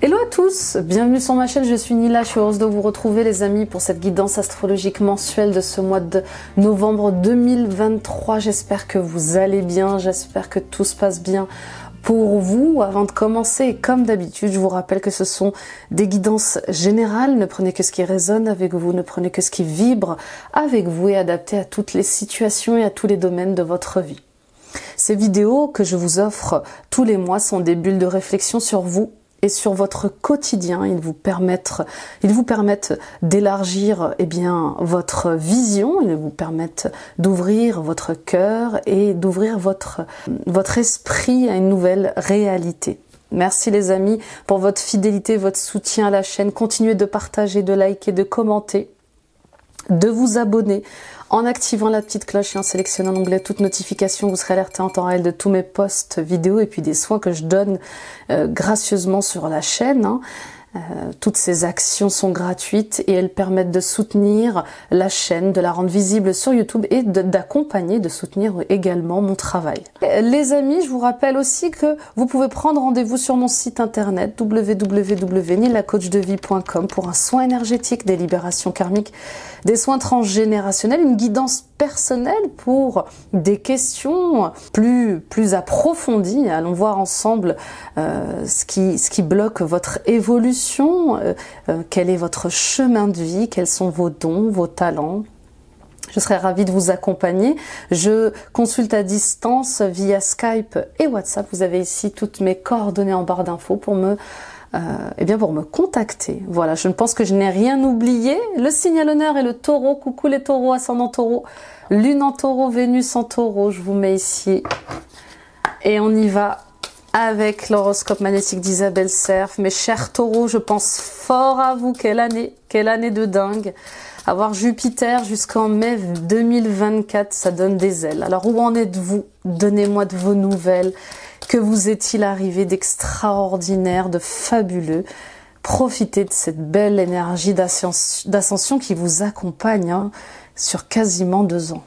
Hello à tous, bienvenue sur ma chaîne, je suis Nila, je suis heureuse de vous retrouver les amis pour cette guidance astrologique mensuelle de ce mois de novembre 2023. J'espère que vous allez bien, j'espère que tout se passe bien pour vous. Avant de commencer, comme d'habitude, je vous rappelle que ce sont des guidances générales, ne prenez que ce qui résonne avec vous, ne prenez que ce qui vibre avec vous et adapté à toutes les situations et à tous les domaines de votre vie. Ces vidéos que je vous offre tous les mois sont des bulles de réflexion sur vous et sur votre quotidien. Ils vous permettent d'élargir votre vision, ils vous permettent d'ouvrir votre cœur et d'ouvrir votre esprit à une nouvelle réalité. Merci les amis pour votre fidélité, votre soutien à la chaîne. Continuez de partager, de liker, de commenter, de vous abonner en activant la petite cloche et en sélectionnant l'onglet toutes notifications. Vous serez alerté en temps réel de tous mes posts vidéo et puis des soins que je donne gracieusement sur la chaîne. Toutes ces actions sont gratuites et elles permettent de soutenir la chaîne, de la rendre visible sur YouTube et d'accompagner, de soutenir également mon travail. Les amis, je vous rappelle aussi que vous pouvez prendre rendez-vous sur mon site internet www.nilacoachdevie.com pour un soin énergétique, des libérations karmiques, des soins transgénérationnels, une guidance personnelle pour des questions plus approfondies. Allons voir ensemble ce qui bloque votre évolution. Quel est votre chemin de vie, quels sont vos dons, vos talents. Je serais ravie de vous accompagner. Je consulte à distance via Skype et WhatsApp. Vous avez ici toutes mes coordonnées en barre d'infos pour me contacter. Voilà, je pense que je n'ai rien oublié. Le signe à l'honneur est le taureau. Coucou les taureaux, ascendant taureau, lune en taureau, Vénus en taureau. Je vous mets ici et on y va avec l'horoscope magnétique d'Isabelle Serf. Mes chers taureaux, je pense fort à vous. Quelle année de dingue. Avoir Jupiter jusqu'en mai 2024, ça donne des ailes. Alors où en êtes-vous? Donnez-moi de vos nouvelles. Que vous est-il arrivé d'extraordinaire, de fabuleux? Profitez de cette belle énergie d'ascension qui vous accompagne sur quasiment 2 ans.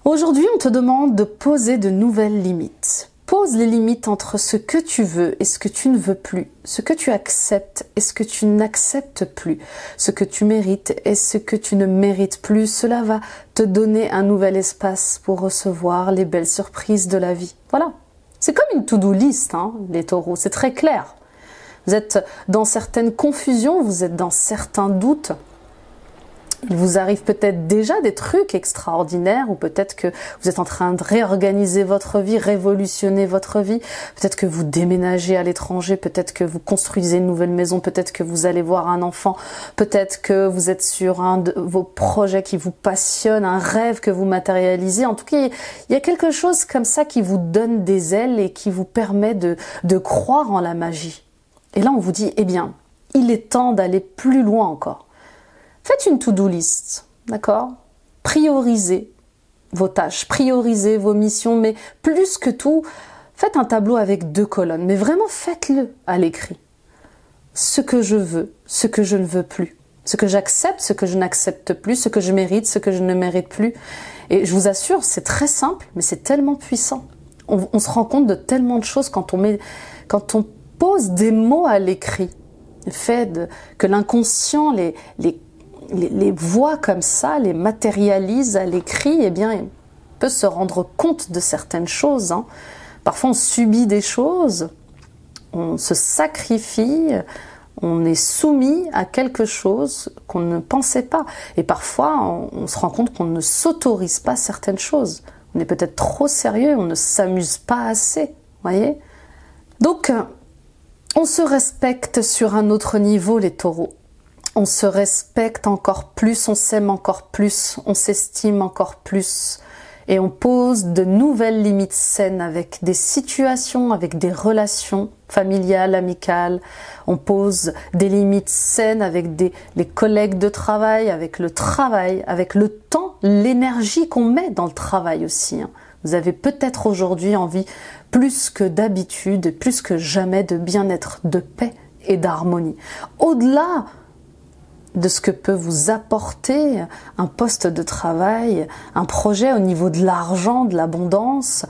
Aujourd'hui, on te demande de poser de nouvelles limites. Pose les limites entre ce que tu veux et ce que tu ne veux plus, ce que tu acceptes et ce que tu n'acceptes plus, ce que tu mérites et ce que tu ne mérites plus. Cela va te donner un nouvel espace pour recevoir les belles surprises de la vie. Voilà, c'est comme une to-do list, les taureaux, c'est très clair. Vous êtes dans certaines confusions, vous êtes dans certains doutes. Il vous arrive peut-être déjà des trucs extraordinaires ou peut-être que vous êtes en train de réorganiser votre vie, révolutionner votre vie. Peut-être que vous déménagez à l'étranger, peut-être que vous construisez une nouvelle maison, peut-être que vous allez voir un enfant, peut-être que vous êtes sur un de vos projets qui vous passionne, un rêve que vous matérialisez. En tout cas, il y a quelque chose comme ça qui vous donne des ailes et qui vous permet de croire en la magie. Et là, on vous dit, eh bien, il est temps d'aller plus loin encore. Faites une to-do list, d'accord? Priorisez vos tâches, priorisez vos missions, mais plus que tout, faites un tableau avec 2 colonnes, mais vraiment faites-le à l'écrit. Ce que je veux, ce que je ne veux plus, ce que j'accepte, ce que je n'accepte plus, ce que je mérite, ce que je ne mérite plus. Et je vous assure, c'est très simple, mais c'est tellement puissant. On se rend compte de tellement de choses quand on pose des mots à l'écrit. Le fait que l'inconscient les voit comme ça, les matérialise à l'écrit, eh bien, il peut se rendre compte de certaines choses. Parfois, on subit des choses, on se sacrifie, on est soumis à quelque chose qu'on ne pensait pas. Et parfois, on se rend compte qu'on ne s'autorise pas certaines choses. On est peut-être trop sérieux, on ne s'amuse pas assez, voyez? Donc, on se respecte sur un autre niveau, les taureaux. On se respecte encore plus, on s'aime encore plus, on s'estime encore plus. Et on pose de nouvelles limites saines avec des situations, avec des relations familiales, amicales. On pose des limites saines avec les collègues de travail, avec le temps, l'énergie qu'on met dans le travail aussi. Vous avez peut-être aujourd'hui envie, plus que d'habitude, plus que jamais, de bien-être, de paix et d'harmonie. Au-delà de ce que peut vous apporter un poste de travail, un projet au niveau de l'argent, de l'abondance,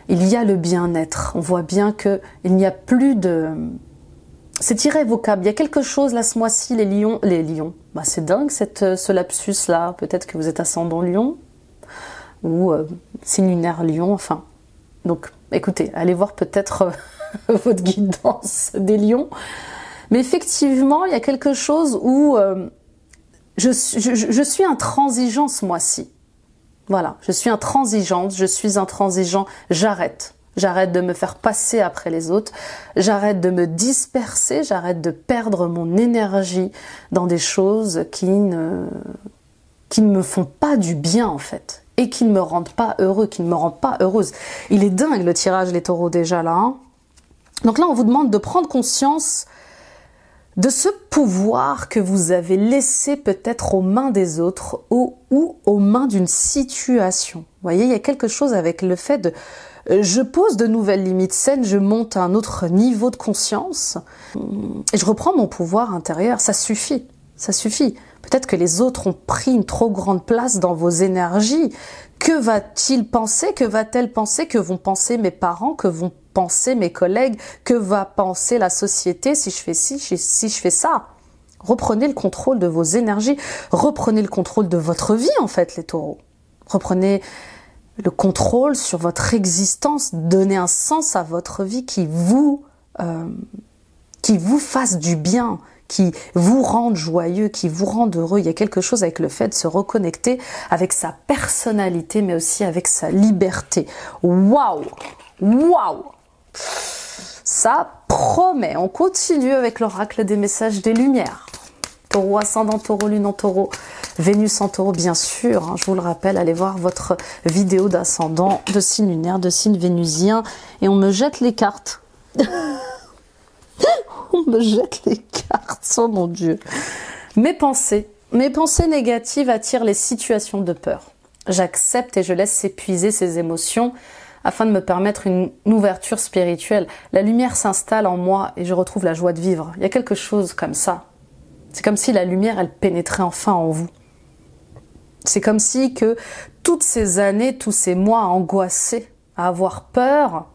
il y a le bien-être. On voit bien qu'il n'y a plus de c'est irrévocable. Il y a quelque chose là ce mois-ci, les lions, bah, c'est dingue ce lapsus là. Peut-être que vous êtes ascendant lion ou signe lunaire lion, enfin. Donc écoutez, allez voir peut-être votre guidance des lions. Mais effectivement, il y a quelque chose où je suis intransigeant ce mois-ci. Voilà, je suis intransigeante, je suis intransigeant, j'arrête. J'arrête de me faire passer après les autres, j'arrête de me disperser, j'arrête de perdre mon énergie dans des choses qui ne me font pas du bien en fait, et qui ne me rendent pas heureux, qui ne me rendent pas heureuse. Il est dingue le tirage, les taureaux, déjà là. Hein. Donc là, on vous demande de prendre conscience de ce pouvoir que vous avez laissé peut-être aux mains des autres ou aux mains d'une situation. Vous voyez, il y a quelque chose avec le fait de... Je pose de nouvelles limites saines, je monte à un autre niveau de conscience et je reprends mon pouvoir intérieur. Ça suffit, ça suffit. Peut-être que les autres ont pris une trop grande place dans vos énergies. Que va-t-il penser? Que va-t-elle penser? Que vont penser mes parents? Que vont penser mes collègues? Que va penser la société si je fais ci, si je fais ça? Reprenez le contrôle de vos énergies. Reprenez le contrôle de votre vie, en fait, les taureaux. Reprenez le contrôle sur votre existence. Donnez un sens à votre vie qui vous fasse du bien, qui vous rende joyeux, qui vous rende heureux. Il y a quelque chose avec le fait de se reconnecter avec sa personnalité, mais aussi avec sa liberté. Waouh! Waouh! Ça promet. On continue avec l'oracle des messages des lumières. Taureau ascendant, taureau lune en taureau, Vénus en taureau, bien sûr. Hein, je vous le rappelle, allez voir votre vidéo d'ascendant, de signe lunaire, de signe vénusien. Et on me jette les cartes. On me jette les cartes, oh mon Dieu. Mes pensées négatives attirent les situations de peur. J'accepte et je laisse s'épuiser ces émotions afin de me permettre une ouverture spirituelle. La lumière s'installe en moi et je retrouve la joie de vivre. Il y a quelque chose comme ça. C'est comme si la lumière, elle pénétrait enfin en vous. C'est comme si que toutes ces années, tous ces mois angoissés, à avoir peur,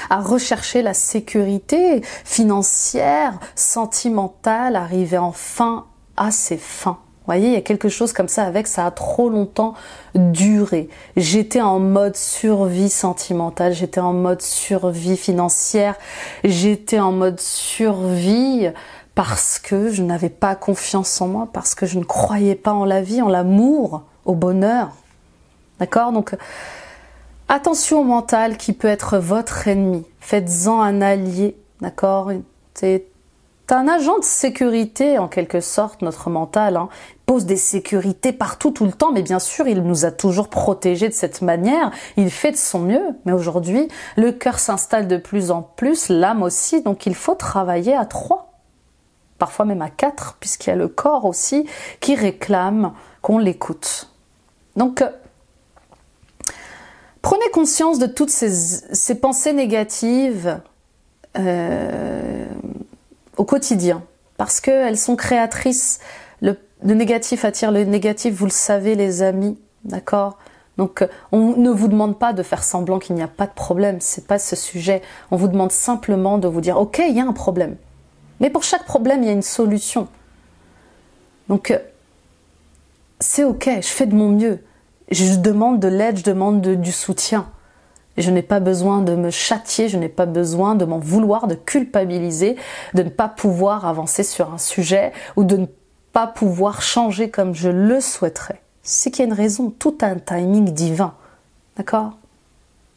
à rechercher la sécurité financière, sentimentale, arriver enfin à ses fins. Vous voyez, il y a quelque chose comme ça avec, ça a trop longtemps duré. J'étais en mode survie sentimentale, j'étais en mode survie financière, j'étais en mode survie parce que je n'avais pas confiance en moi, parce que je ne croyais pas en la vie, en l'amour, au bonheur. D'accord? Donc, attention au mental qui peut être votre ennemi. Faites-en un allié, d'accord? C'est un agent de sécurité en quelque sorte, notre mental. Hein. Il pose des sécurités partout, tout le temps, mais bien sûr, il nous a toujours protégés de cette manière. Il fait de son mieux. Mais aujourd'hui, le cœur s'installe de plus en plus, l'âme aussi, donc il faut travailler à 3. Parfois même à 4, puisqu'il y a le corps aussi qui réclame qu'on l'écoute. Donc, prenez conscience de toutes ces pensées négatives au quotidien, parce qu'elles sont créatrices. Le négatif attire le négatif, vous le savez les amis, d'accord? Donc on ne vous demande pas de faire semblant qu'il n'y a pas de problème, c'est pas ce sujet. On vous demande simplement de vous dire, ok, il y a un problème. Mais pour chaque problème, il y a une solution. Donc, c'est ok, je fais de mon mieux. Je demande de l'aide, je demande du soutien. Je n'ai pas besoin de me châtier, je n'ai pas besoin de m'en vouloir, de culpabiliser, de ne pas pouvoir avancer sur un sujet ou de ne pas pouvoir changer comme je le souhaiterais. C'est qu'il y a une raison, tout un timing divin. D'accord?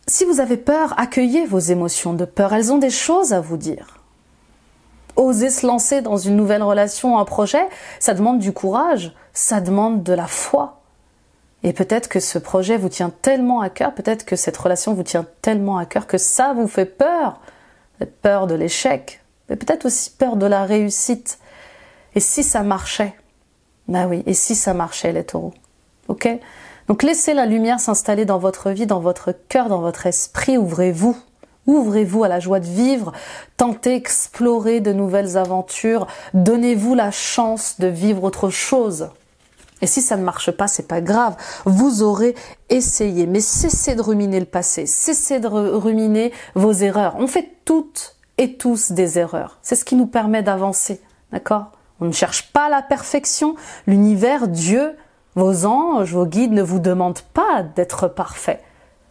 Si vous avez peur, accueillez vos émotions de peur. Elles ont des choses à vous dire. Oser se lancer dans une nouvelle relation, un projet, ça demande du courage, ça demande de la foi. Et peut-être que ce projet vous tient tellement à cœur, peut-être que cette relation vous tient tellement à cœur que ça vous fait peur. Peur de l'échec, mais peut-être aussi peur de la réussite. Et si ça marchait? Ben oui, et si ça marchait les taureaux? Ok? Donc laissez la lumière s'installer dans votre vie, dans votre cœur, dans votre esprit, ouvrez-vous. Ouvrez-vous à la joie de vivre, tentez, explorez de nouvelles aventures, donnez-vous la chance de vivre autre chose. Et si ça ne marche pas, c'est pas grave, vous aurez essayé. Mais cessez de ruminer le passé, cessez de ruminer vos erreurs. On fait toutes et tous des erreurs. C'est ce qui nous permet d'avancer, d'accord? On ne cherche pas la perfection. L'univers, Dieu, vos anges, vos guides ne vous demandent pas d'être parfait.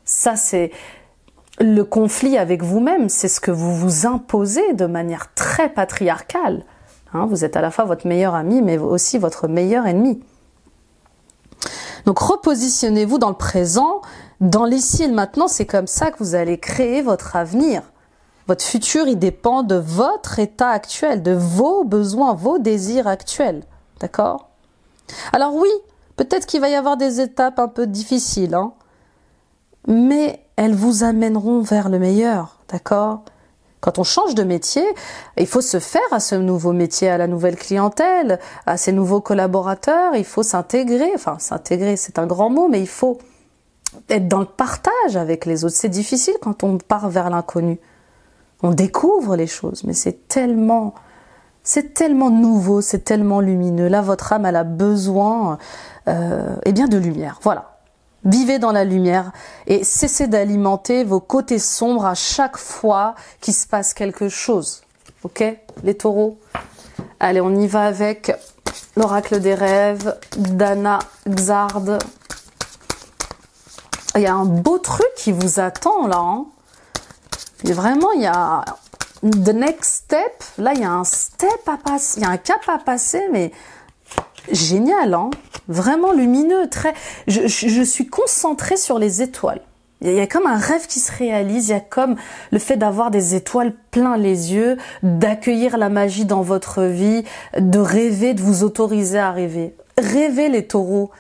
Ça, c'est le conflit avec vous-même. C'est ce que vous vous imposez de manière très patriarcale. Hein, vous êtes à la fois votre meilleur ami, mais aussi votre meilleur ennemi. Donc, repositionnez-vous dans le présent, dans l'ici et le maintenant. C'est comme ça que vous allez créer votre avenir. Votre futur, il dépend de votre état actuel, de vos besoins, vos désirs actuels. D'accord? Alors oui, peut-être qu'il va y avoir des étapes un peu difficiles, hein, mais elles vous amèneront vers le meilleur. D'accord? Quand on change de métier, il faut se faire à ce nouveau métier, à la nouvelle clientèle, à ces nouveaux collaborateurs. Il faut s'intégrer. Enfin, s'intégrer, c'est un grand mot, mais il faut être dans le partage avec les autres. C'est difficile quand on part vers l'inconnu. On découvre les choses, mais c'est tellement nouveau, c'est tellement lumineux. Là, votre âme, elle a besoin eh bien de lumière. Voilà. Vivez dans la lumière et cessez d'alimenter vos côtés sombres à chaque fois qu'il se passe quelque chose. Ok, les taureaux? Allez, on y va avec l'oracle des rêves, Dana Xard. Il y a un beau truc qui vous attend là, hein. Et vraiment, il y a the next step. Là, il y a un step à passer, il y a un cap à passer, mais génial, hein. Vraiment lumineux. Je suis concentrée sur les étoiles. Il y a comme un rêve qui se réalise. Il y a comme le fait d'avoir des étoiles plein les yeux, d'accueillir la magie dans votre vie, de rêver, de vous autoriser à rêver. Rêvez les taureaux.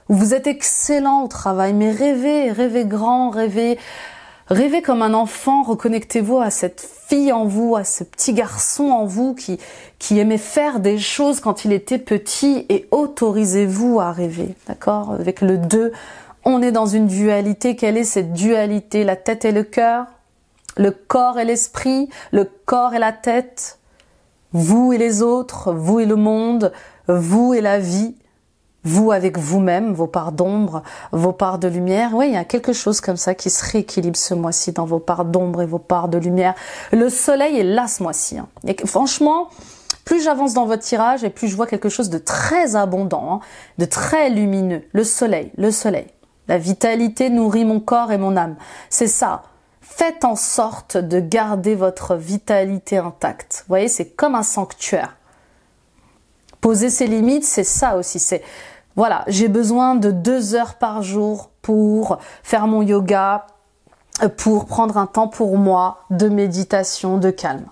Vous êtes excellents au travail, mais rêvez, rêvez grand, rêvez comme un enfant, reconnectez-vous à cette fille en vous, à ce petit garçon en vous qui aimait faire des choses quand il était petit et autorisez-vous à rêver, d'accord? Avec le 2, on est dans une dualité. Quelle est cette dualité? La tête et le cœur, le corps et l'esprit, le corps et la tête, vous et les autres, vous et le monde, vous et la vie. Vous avec vous-même, vos parts d'ombre, vos parts de lumière. Oui, il y a quelque chose comme ça qui se rééquilibre ce mois-ci dans vos parts d'ombre et vos parts de lumière. Le soleil est là ce mois-ci. Hein. Et franchement, plus j'avance dans votre tirage et plus je vois quelque chose de très abondant, hein, de très lumineux. Le soleil, le soleil. La vitalité nourrit mon corps et mon âme. C'est ça. Faites en sorte de garder votre vitalité intacte. Vous voyez, c'est comme un sanctuaire. Poser ses limites, c'est ça aussi. C'est voilà, j'ai besoin de 2 heures par jour pour faire mon yoga, pour prendre un temps pour moi de méditation, de calme.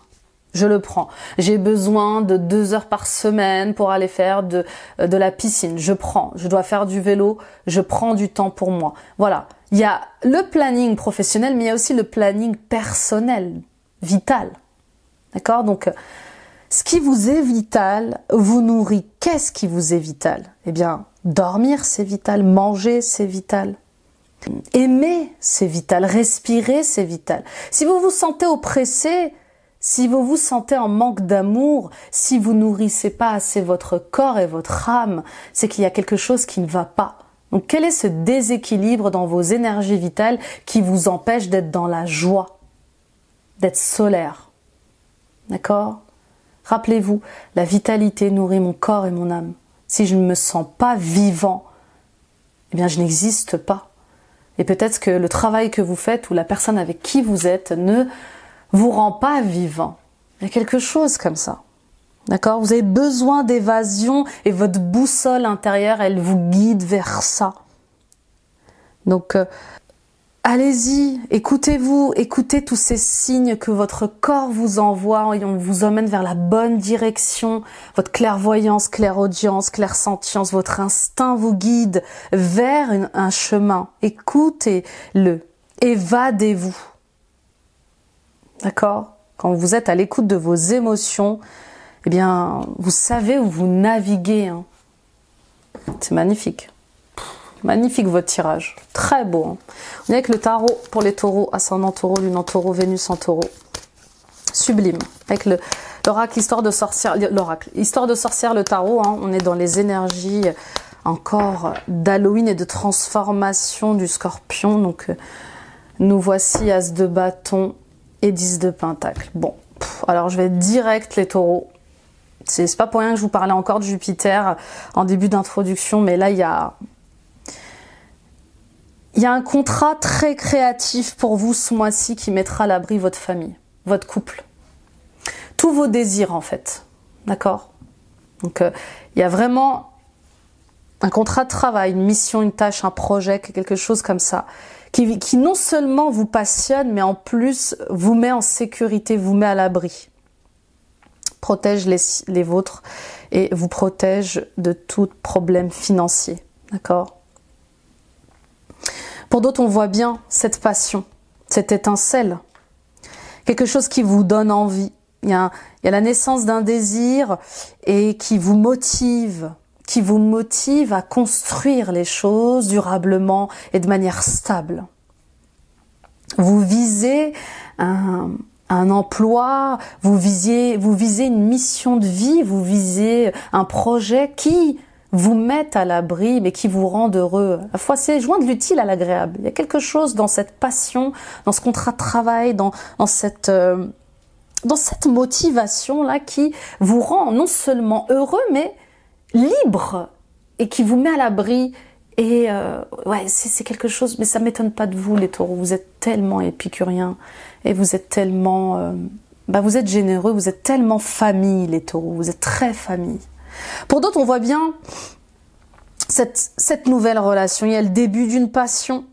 Je le prends. J'ai besoin de 2 heures par semaine pour aller faire de la piscine. Je prends. Je dois faire du vélo. Je prends du temps pour moi. Voilà. Il y a le planning professionnel, mais il y a aussi le planning personnel, vital. D'accord? Donc, ce qui vous est vital vous nourrit. Qu'est-ce qui vous est vital? Eh bien, dormir, c'est vital. Manger, c'est vital. Aimer, c'est vital. Respirer, c'est vital. Si vous vous sentez oppressé, si vous vous sentez en manque d'amour, si vous nourrissez pas assez votre corps et votre âme, c'est qu'il y a quelque chose qui ne va pas. Donc, quel est ce déséquilibre dans vos énergies vitales qui vous empêche d'être dans la joie, d'être solaire? D'accord? Rappelez-vous, la vitalité nourrit mon corps et mon âme. Si je ne me sens pas vivant, eh bien je n'existe pas. Et peut-être que le travail que vous faites ou la personne avec qui vous êtes ne vous rend pas vivant. Il y a quelque chose comme ça. D'accord? Vous avez besoin d'évasion et votre boussole intérieure, elle vous guide vers ça. Donc, allez-y, écoutez-vous, écoutez tous ces signes que votre corps vous envoie et on vous emmène vers la bonne direction. Votre clairvoyance, clairaudience, clairsentience, votre instinct vous guide vers un chemin. Écoutez-le, évadez-vous. D'accord? Quand vous êtes à l'écoute de vos émotions, eh bien, vous savez où vous naviguez. Hein. C'est magnifique. Magnifique votre tirage, très beau. Hein. On est avec le tarot pour les taureaux, ascendant taureau, lune en taureau, Vénus en taureau. Sublime. Avec l'oracle, histoire de sorcière, le tarot, hein. On est dans les énergies encore d'Halloween et de transformation du scorpion. Donc nous voici as de bâton et 10 de pentacle. Bon, Alors je vais être direct les taureaux. C'est pas pour rien que je vous parlais encore de Jupiter en début d'introduction, mais là il y a un contrat très créatif pour vous ce mois-ci qui mettra à l'abri votre famille, votre couple. Tous vos désirs en fait. D'accord? Donc il y a vraiment un contrat de travail, une mission, une tâche, un projet, quelque chose comme ça, qui non seulement vous passionne, mais en plus vous met en sécurité, vous met à l'abri. Protège les vôtres et vous protège de tout problème financier. D'accord? Pour d'autres, on voit bien cette passion, cette étincelle, quelque chose qui vous donne envie. Il y a la naissance d'un désir et qui vous motive à construire les choses durablement et de manière stable. Vous visez un emploi, vous visez une mission de vie, vous visez un projet qui vous met à l'abri, mais qui vous rend heureux. À la fois, c'est joindre l'utile à l'agréable. Il y a quelque chose dans cette passion, dans ce contrat de travail, dans cette motivation-là qui vous rend non seulement heureux, mais libre et qui vous met à l'abri. Et ouais, c'est quelque chose, mais ça m'étonne pas de vous les taureaux, vous êtes tellement épicuriens et vous êtes tellement vous êtes généreux, vous êtes tellement famille les taureaux, vous êtes très famille. Pour d'autres, on voit bien cette nouvelle relation, il y a le début d'une passion,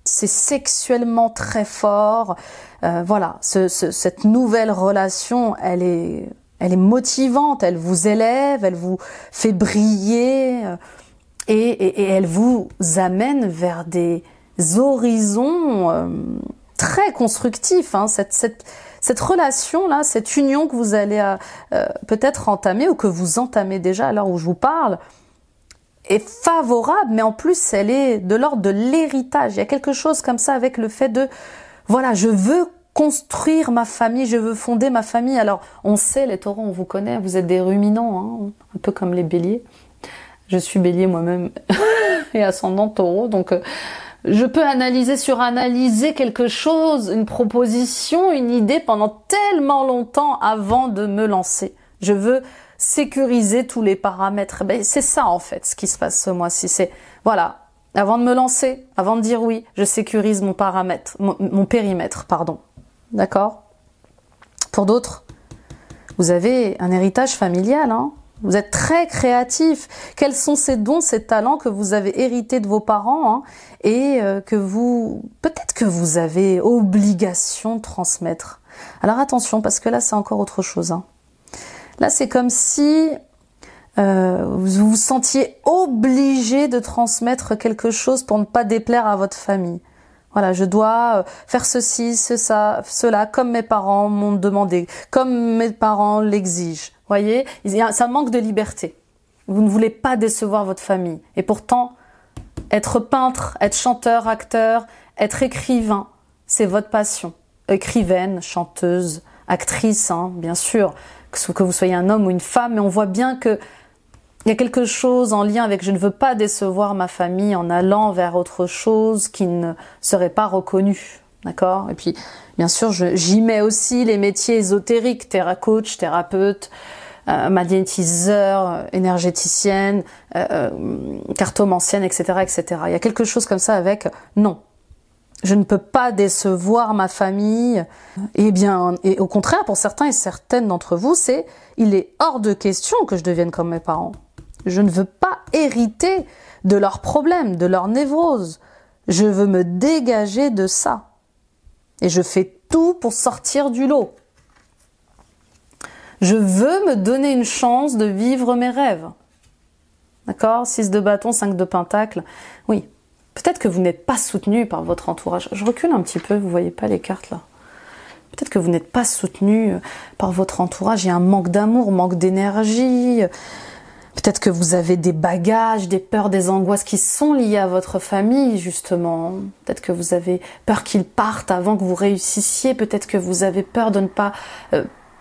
c'est sexuellement très fort, voilà, cette nouvelle relation, elle est motivante, elle vous élève, elle vous fait briller, et elle vous amène vers des horizons très constructifs. Hein. Cette relation-là, cette union que vous allez peut-être entamer ou que vous entamez déjà à l'heure où je vous parle, est favorable, mais en plus, elle est de l'ordre de l'héritage. Il y a quelque chose comme ça avec le fait de, voilà, je veux construire ma famille, je veux fonder ma famille. Alors, on sait, les taureaux, on vous connaît, vous êtes des ruminants, hein, un peu comme les béliers. Je suis bélier moi-même et ascendant taureau, donc je peux suranalyser quelque chose, une proposition, une idée pendant tellement longtemps avant de me lancer. Je veux sécuriser tous les paramètres. Ben, c'est ça en fait ce qui se passe ce mois-ci. C'est voilà, avant de me lancer, avant de dire oui, je sécurise mon périmètre, pardon. D'accord? Pour d'autres, vous avez un héritage familial, hein. Vous êtes très créatif. Quels sont ces dons, ces talents que vous avez hérités de vos parents, hein, et peut-être que vous avez obligation de transmettre. Alors attention, parce que là, c'est encore autre chose. Hein. Là, c'est comme si vous vous sentiez obligé de transmettre quelque chose pour ne pas déplaire à votre famille. Voilà, je dois faire ceci, cela, comme mes parents m'ont demandé, comme mes parents l'exigent. Voyez, ça manque de liberté. Vous ne voulez pas décevoir votre famille. Et pourtant, être peintre, être chanteur, acteur, être écrivain, c'est votre passion. Écrivaine, chanteuse, actrice, hein, bien sûr, que vous soyez un homme ou une femme, mais on voit bien que il y a quelque chose en lien avec je ne veux pas décevoir ma famille en allant vers autre chose qui ne serait pas reconnu. D'accord? Et puis, bien sûr, j'y mets aussi les métiers ésotériques, coach, thérapeute, magnétiseur, énergéticienne, cartomancienne, etc., etc. Il y a quelque chose comme ça avec non. Je ne peux pas décevoir ma famille. Et au contraire, pour certains et certaines d'entre vous, il est hors de question que je devienne comme mes parents. Je ne veux pas hériter de leurs problèmes, de leurs névroses. Je veux me dégager de ça. Et je fais tout pour sortir du lot. Je veux me donner une chance de vivre mes rêves. D'accord? 6 de bâton, 5 de pentacle. Oui. Peut-être que vous n'êtes pas soutenu par votre entourage. Je recule un petit peu, vous voyez pas les cartes là. Peut-être que vous n'êtes pas soutenu par votre entourage. Il y a un manque d'amour, manque d'énergie. Peut-être que vous avez des bagages, des peurs, des angoisses qui sont liées à votre famille, justement. Peut-être que vous avez peur qu'ils partent avant que vous réussissiez. Peut-être que vous avez peur de ne pas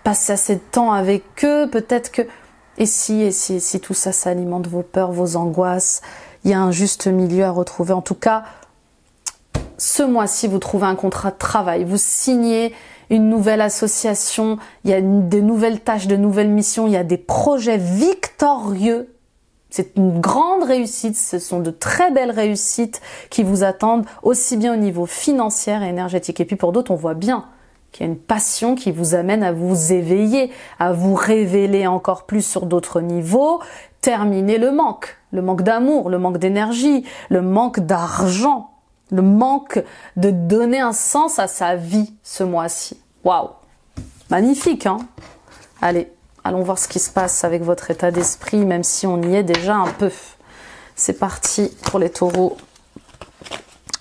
passer assez de temps avec eux. Peut-être que... Et si tout ça, ça alimente vos peurs, vos angoisses. Il y a un juste milieu à retrouver. En tout cas, ce mois-ci, vous trouvez un contrat de travail. Vous signez une nouvelle association, il y a de nouvelles tâches, de nouvelles missions, il y a des projets victorieux. C'est une grande réussite, ce sont de très belles réussites qui vous attendent, aussi bien au niveau financier et énergétique. Et puis pour d'autres, on voit bien qu'il y a une passion qui vous amène à vous éveiller, à vous révéler encore plus sur d'autres niveaux, terminer le manque d'amour, le manque d'énergie, le manque d'argent, le manque de donner un sens à sa vie ce mois-ci. Waouh! Magnifique, hein? Allez, allons voir ce qui se passe avec votre état d'esprit, même si on y est déjà un peu. C'est parti pour les taureaux.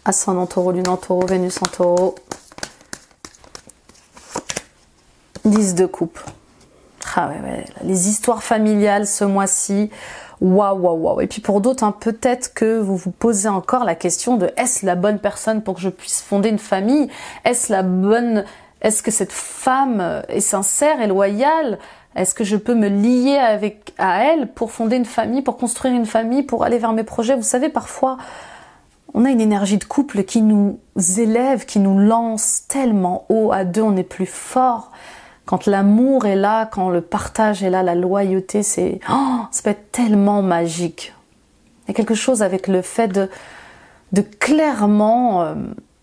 Ascendant taureau, lune en taureau, Vénus en taureau. 10 de coupe. Ah ouais, les histoires familiales ce mois-ci. Waouh, waouh, waouh. Et puis pour d'autres, hein, peut-être que vous vous posez encore la question de est-ce la bonne personne pour que je puisse fonder une famille? Est-ce que cette femme est sincère et loyale? Est-ce que je peux me lier à elle pour fonder une famille, pour construire une famille, pour aller vers mes projets? Vous savez, parfois, on a une énergie de couple qui nous élève, qui nous lance tellement haut. À deux, on est plus fort. Quand l'amour est là, quand le partage est là, la loyauté, ça peut être tellement magique. Il y a quelque chose avec le fait de clairement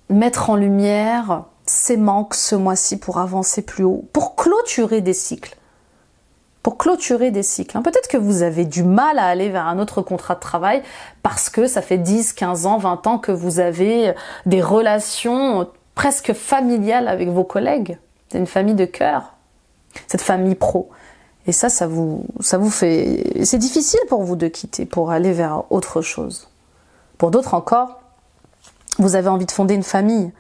mettre en lumière ces manques ce mois-ci pour avancer plus haut, pour clôturer des cycles. Peut-être que vous avez du mal à aller vers un autre contrat de travail parce que ça fait 10, 15 ans, 20 ans que vous avez des relations presque familiales avec vos collègues. C'est une famille de cœur, cette famille pro. Et ça vous fait... C'est difficile pour vous de quitter, pour aller vers autre chose. Pour d'autres encore, vous avez envie de fonder une famille.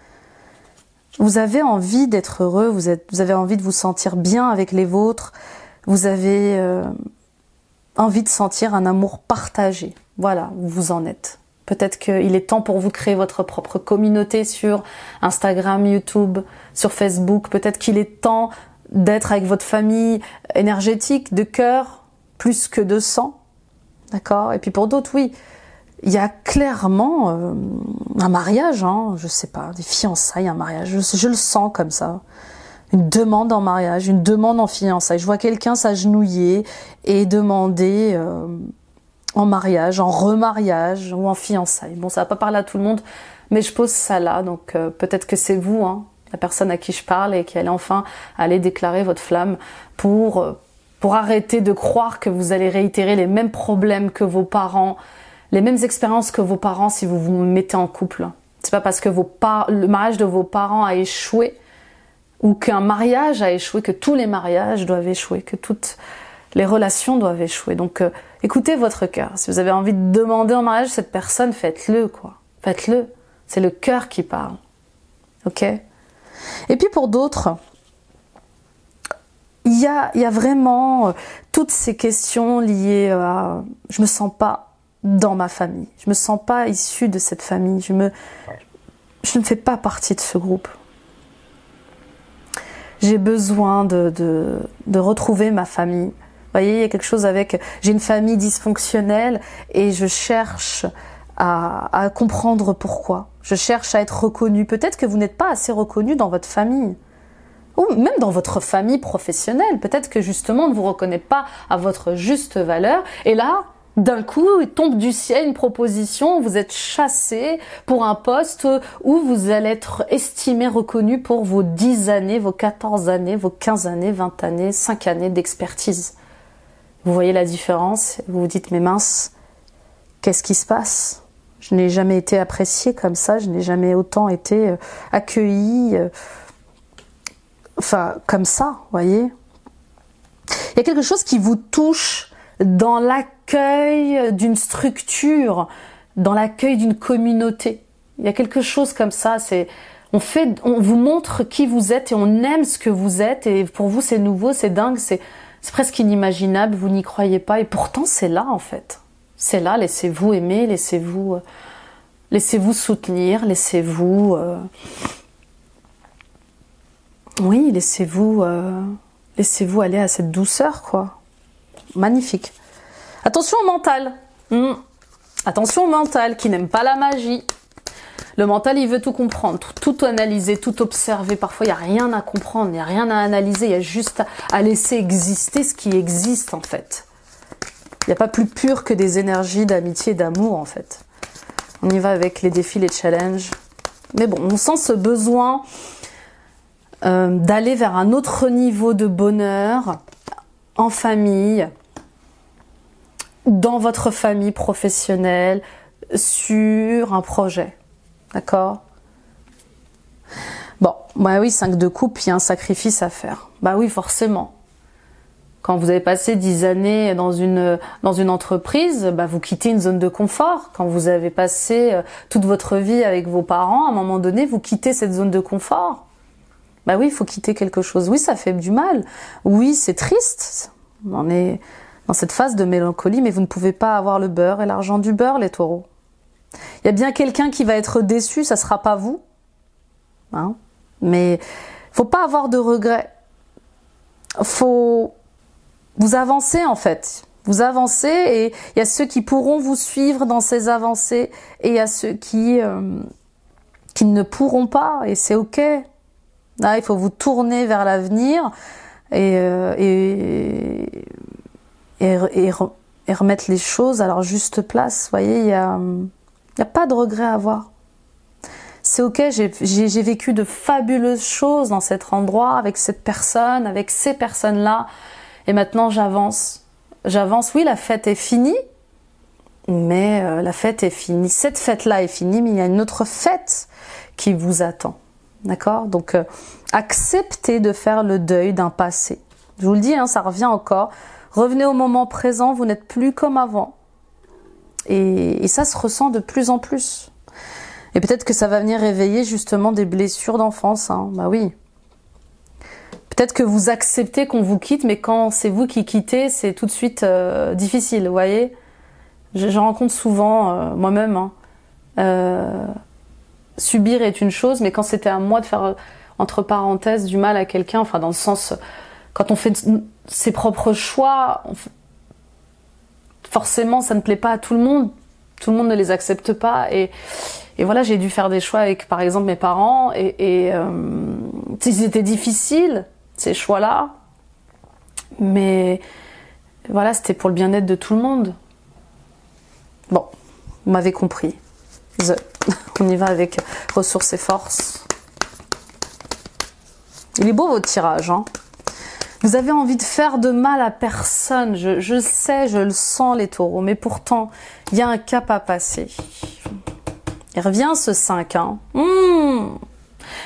Vous avez envie d'être heureux, vous avez envie de vous sentir bien avec les vôtres. Vous avez envie de sentir un amour partagé. Voilà, où vous en êtes. Peut-être qu'il est temps pour vous de créer votre propre communauté sur Instagram, YouTube, sur Facebook. Peut-être qu'il est temps d'être avec votre famille énergétique, de cœur, plus que de sang. D'accord? Et puis pour d'autres, oui, il y a clairement un mariage, hein, je sais pas, des fiançailles, un mariage. Je le sens comme ça. Une demande en mariage, une demande en fiançailles. Je vois quelqu'un s'agenouiller et demander en mariage, en remariage ou en fiançailles. Bon, ça va pas parler à tout le monde, mais je pose ça là, donc peut-être que c'est vous, hein, la personne à qui je parle et qui allait enfin aller déclarer votre flamme pour arrêter de croire que vous allez réitérer les mêmes problèmes que vos parents, les mêmes expériences que vos parents si vous vous mettez en couple. C'est pas parce que le mariage de vos parents a échoué ou qu'un mariage a échoué, que tous les mariages doivent échouer, que toutes les relations doivent échouer. Donc, écoutez votre cœur. Si vous avez envie de demander en mariage cette personne, faites-le, quoi. Faites-le. C'est le cœur qui parle. Ok? Et puis pour d'autres, il y a vraiment toutes ces questions liées à « je me sens pas dans ma famille, je me sens pas issue de cette famille, je ne fais pas partie de ce groupe ». J'ai besoin de retrouver ma famille. Vous voyez, il y a quelque chose avec... J'ai une famille dysfonctionnelle et je cherche à comprendre pourquoi. Je cherche à être reconnue. Peut-être que vous n'êtes pas assez reconnue dans votre famille. Ou même dans votre famille professionnelle. Peut-être que justement, on ne vous reconnaît pas à votre juste valeur. Et là, d'un coup, il tombe du ciel une proposition, vous êtes chassé pour un poste où vous allez être estimé, reconnu pour vos 10 années, vos 14 années, vos 15 années, 20 années, 5 années d'expertise. Vous voyez la différence, vous vous dites, mais mince, qu'est-ce qui se passe? Je n'ai jamais été appréciée comme ça, je n'ai jamais autant été accueillie, enfin, comme ça, vous voyez. Il y a quelque chose qui vous touche dans l'accueil d'une structure, dans l'accueil d'une communauté. Il y a quelque chose comme ça, on vous montre qui vous êtes et on aime ce que vous êtes et pour vous c'est nouveau, c'est dingue, c'est presque inimaginable, vous n'y croyez pas et pourtant c'est là en fait. C'est là, laissez-vous aimer, laissez-vous soutenir, laissez-vous... oui, laissez-vous aller à cette douceur, quoi. Magnifique. Attention au mental. Attention au mental qui n'aime pas la magie. Le mental, il veut tout comprendre, tout analyser, tout observer. Parfois, il n'y a rien à comprendre, il n'y a rien à analyser, il y a juste à laisser exister ce qui existe en fait. Il n'y a pas plus pur que des énergies d'amitié et d'amour en fait. On y va avec les défis, les challenges. Mais bon, on sent ce besoin d'aller vers un autre niveau de bonheur en famille, dans votre famille professionnelle, sur un projet. D'accord? Bon, bah oui, 5 de coupe, il y a un sacrifice à faire. Bah oui, forcément. Quand vous avez passé 10 années dans une entreprise, bah vous quittez une zone de confort. Quand vous avez passé toute votre vie avec vos parents, à un moment donné, vous quittez cette zone de confort. Bah oui, il faut quitter quelque chose. Oui, ça fait du mal. Oui, c'est triste. On est dans cette phase de mélancolie, mais vous ne pouvez pas avoir le beurre et l'argent du beurre, les taureaux. Il y a bien quelqu'un qui va être déçu, ça sera pas vous. Hein? Mais faut pas avoir de regrets. Faut vous avancer en fait. Vous avancez et il y a ceux qui pourront vous suivre dans ces avancées et il y a ceux qui ne pourront pas et c'est ok. Là, il faut vous tourner vers l'avenir et remettre les choses à leur juste place. Vous voyez, il y a pas de regret à avoir. C'est ok, j'ai vécu de fabuleuses choses dans cet endroit, avec cette personne, avec ces personnes-là. Et maintenant, j'avance. J'avance, oui, la fête est finie, mais la fête est finie. Cette fête-là est finie, mais il y a une autre fête qui vous attend. D'accord? Donc, acceptez de faire le deuil d'un passé. Je vous le dis, hein, ça revient encore. Revenez au moment présent, vous n'êtes plus comme avant. Et ça se ressent de plus en plus. Et peut-être que ça va venir réveiller justement des blessures d'enfance. Hein. Bah oui. Peut-être que vous acceptez qu'on vous quitte, mais quand c'est vous qui quittez, c'est tout de suite difficile, vous voyez. Je rencontre souvent, moi-même, hein, subir est une chose, mais quand c'était à moi de faire, entre parenthèses, du mal à quelqu'un, enfin dans le sens, quand on fait ses propres choix, forcément ça ne plaît pas à tout le monde ne les accepte pas, et voilà, j'ai dû faire des choix avec, par exemple, mes parents, et c'était difficile, ces choix-là, mais voilà, c'était pour le bien-être de tout le monde. Bon, vous m'avez compris. On y va avec ressources et forces. Il est beau votre tirage, hein. Vous avez envie de faire de mal à personne, je sais, je le sens les taureaux, mais pourtant, il y a un cap à passer. Il revient ce 5, hein.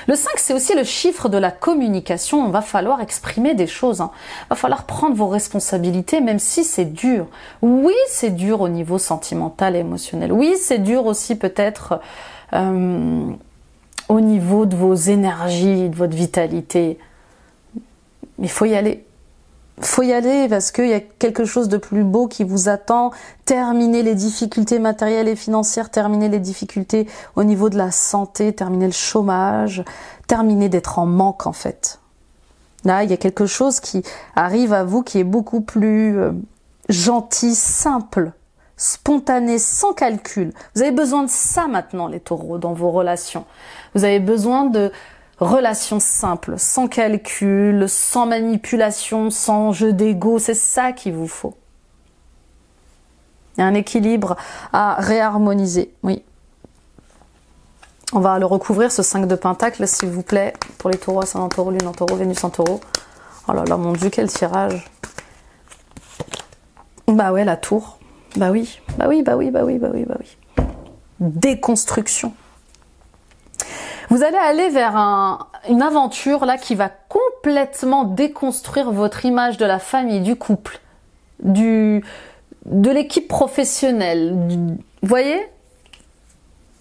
Le 5, c'est aussi le chiffre de la communication. Il va falloir exprimer des choses. Hein. Il va falloir prendre vos responsabilités, même si c'est dur. Oui, c'est dur au niveau sentimental et émotionnel. Oui, c'est dur aussi peut-être au niveau de vos énergies, de votre vitalité. Mais il faut y aller. Il faut y aller parce qu'il y a quelque chose de plus beau qui vous attend. Terminer les difficultés matérielles et financières, terminer les difficultés au niveau de la santé, terminer le chômage, terminer d'être en manque en fait. Là, il y a quelque chose qui arrive à vous qui est beaucoup plus gentil, simple, spontané, sans calcul. Vous avez besoin de ça maintenant, les taureaux, dans vos relations. Vous avez besoin de relations simples, sans calcul, sans manipulation, sans jeu d'ego, c'est ça qu'il vous faut. Il y a un équilibre à réharmoniser, oui. On va le recouvrir, ce 5 de Pentacle, s'il vous plaît, pour les taureaux, ascendant taureau, lune en taureau, Vénus en taureau. Oh là là, mon Dieu, quel tirage. Bah ouais, la tour. Bah oui, bah oui, bah oui, bah oui, bah oui, bah oui. Déconstruction. Vous allez aller vers une aventure là qui va complètement déconstruire votre image de la famille, du couple, de l'équipe professionnelle. Vous voyez?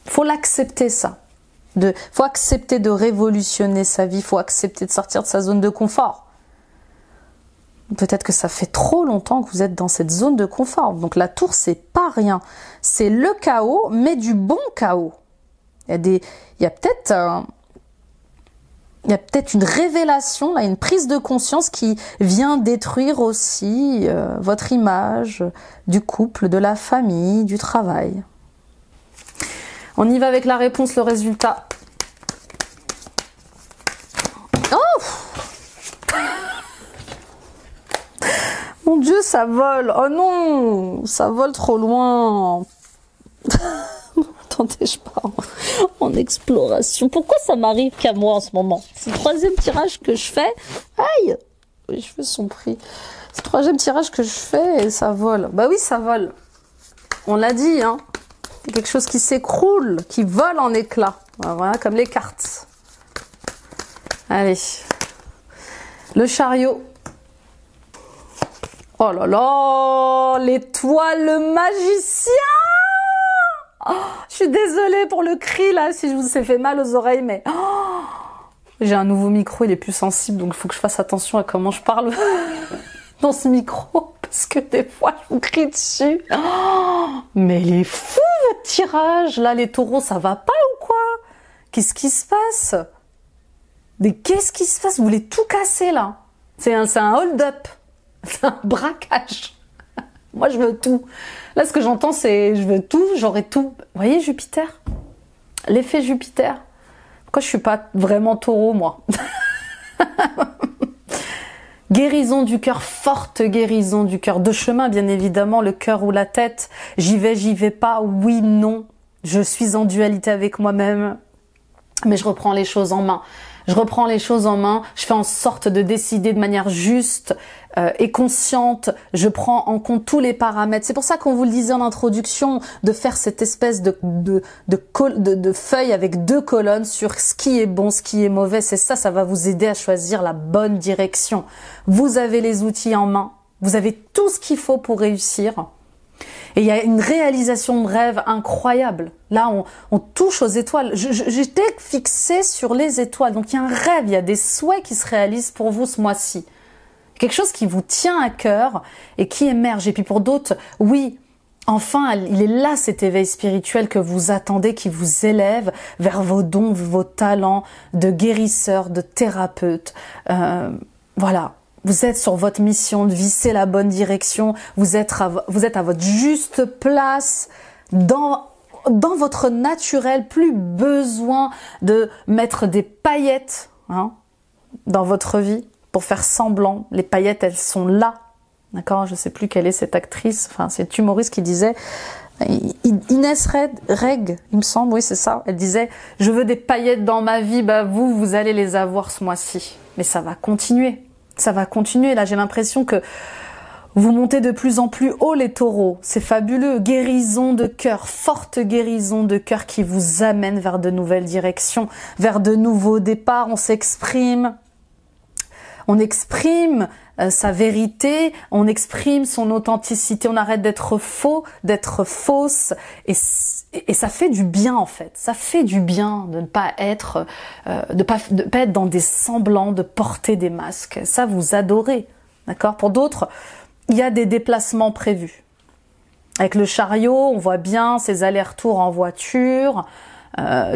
Faut l'accepter ça. Faut accepter de révolutionner sa vie, faut accepter de sortir de sa zone de confort. Peut-être que ça fait trop longtemps que vous êtes dans cette zone de confort. Donc la tour, c'est pas rien. C'est le chaos, mais du bon chaos. Il y a peut-être une révélation, là, une prise de conscience qui vient détruire aussi votre image du couple, de la famille, du travail. On y va avec la réponse, le résultat. Oh! Mon Dieu, ça vole. Oh non, ça vole trop loin. Attendez, je pars en exploration. Pourquoi ça m'arrive qu'à moi en ce moment? C'est le troisième tirage que je fais. Aïe! Les cheveux sont pris. C'est le troisième tirage que je fais et ça vole. Bah oui, ça vole. On l'a dit, hein. C'est quelque chose qui s'écroule, qui vole en éclats. Voilà, comme les cartes. Allez. Le chariot. Oh là là, l'étoile, le magicien! Oh, je suis désolée pour le cri là, si je vous ai fait mal aux oreilles, mais oh, j'ai un nouveau micro, il est plus sensible, donc il faut que je fasse attention à comment je parle dans ce micro, parce que des fois je vous crie dessus. Oh, mais il est fou votre tirage, là les taureaux, ça va pas ou quoi? Qu'est-ce qui se passe? Mais qu'est-ce qui se passe? Vous voulez tout casser là? C'est un hold-up. C'est un braquage. Moi, je veux tout. Là, ce que j'entends, c'est je veux tout, j'aurai tout. Vous voyez, Jupiter? L'effet Jupiter. Pourquoi je suis pas vraiment taureau, moi? Guérison du cœur, forte guérison du cœur. Deux chemins, bien évidemment, le cœur ou la tête. J'y vais pas, oui, non. Je suis en dualité avec moi-même. Mais je reprends les choses en main. Je reprends les choses en main, je fais en sorte de décider de manière juste et consciente. Je prends en compte tous les paramètres. C'est pour ça qu'on vous le disait en introduction, de faire cette espèce de feuille avec deux colonnes sur ce qui est bon, ce qui est mauvais. C'est ça, ça va vous aider à choisir la bonne direction. Vous avez les outils en main. Vous avez tout ce qu'il faut pour réussir. Et il y a une réalisation de rêve incroyable. Là, on touche aux étoiles. J'étais fixée sur les étoiles. Donc, il y a un rêve, il y a des souhaits qui se réalisent pour vous ce mois-ci. Quelque chose qui vous tient à cœur et qui émerge. Et puis pour d'autres, oui, enfin, il est là cet éveil spirituel que vous attendez, qui vous élève vers vos dons, vos talents de guérisseur, de thérapeute. Voilà. Vous êtes sur votre mission de vie, c'est la bonne direction. Vous êtes à votre juste place dans votre naturel. Plus besoin de mettre des paillettes dans votre vie pour faire semblant. Les paillettes, elles sont là. D'accord? Je sais plus quelle est cette actrice. Enfin, c'est humoriste qui disait. Inès Reg, il me semble, oui c'est ça. Elle disait, je veux des paillettes dans ma vie. Bah vous allez les avoir ce mois-ci. Mais ça va continuer. Ça va continuer. Là, j'ai l'impression que vous montez de plus en plus haut, les taureaux. C'est fabuleux. Guérison de cœur, forte guérison de cœur qui vous amène vers de nouvelles directions, vers de nouveaux départs. On s'exprime. On exprime sa vérité, on exprime son authenticité, on arrête d'être faux, d'être fausse, et ça fait du bien en fait. Ça fait du bien de ne pas être, de pas être dans des semblants, de porter des masques. Ça vous adorez, d'accord? Pour d'autres, il y a des déplacements prévus. Avec le chariot, on voit bien ces allers-retours en voiture.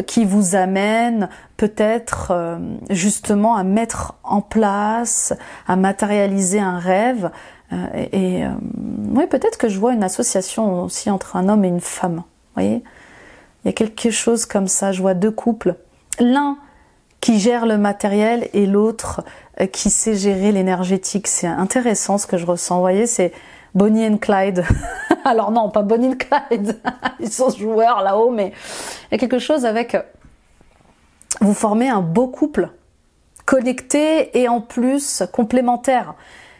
Qui vous amène peut-être justement à mettre en place, à matérialiser un rêve. Oui, peut-être que je vois une association aussi entre un homme et une femme. Vous voyez, il y a quelque chose comme ça. Je vois deux couples. L'un qui gère le matériel et l'autre qui sait gérer l'énergétique. C'est intéressant ce que je ressens. Vous voyez, c'est Bonnie and Clyde. Alors non, pas Bonnie and Clyde. Ils sont joueurs là-haut, mais il y a quelque chose avec... Vous formez un beau couple, connecté et en plus complémentaire.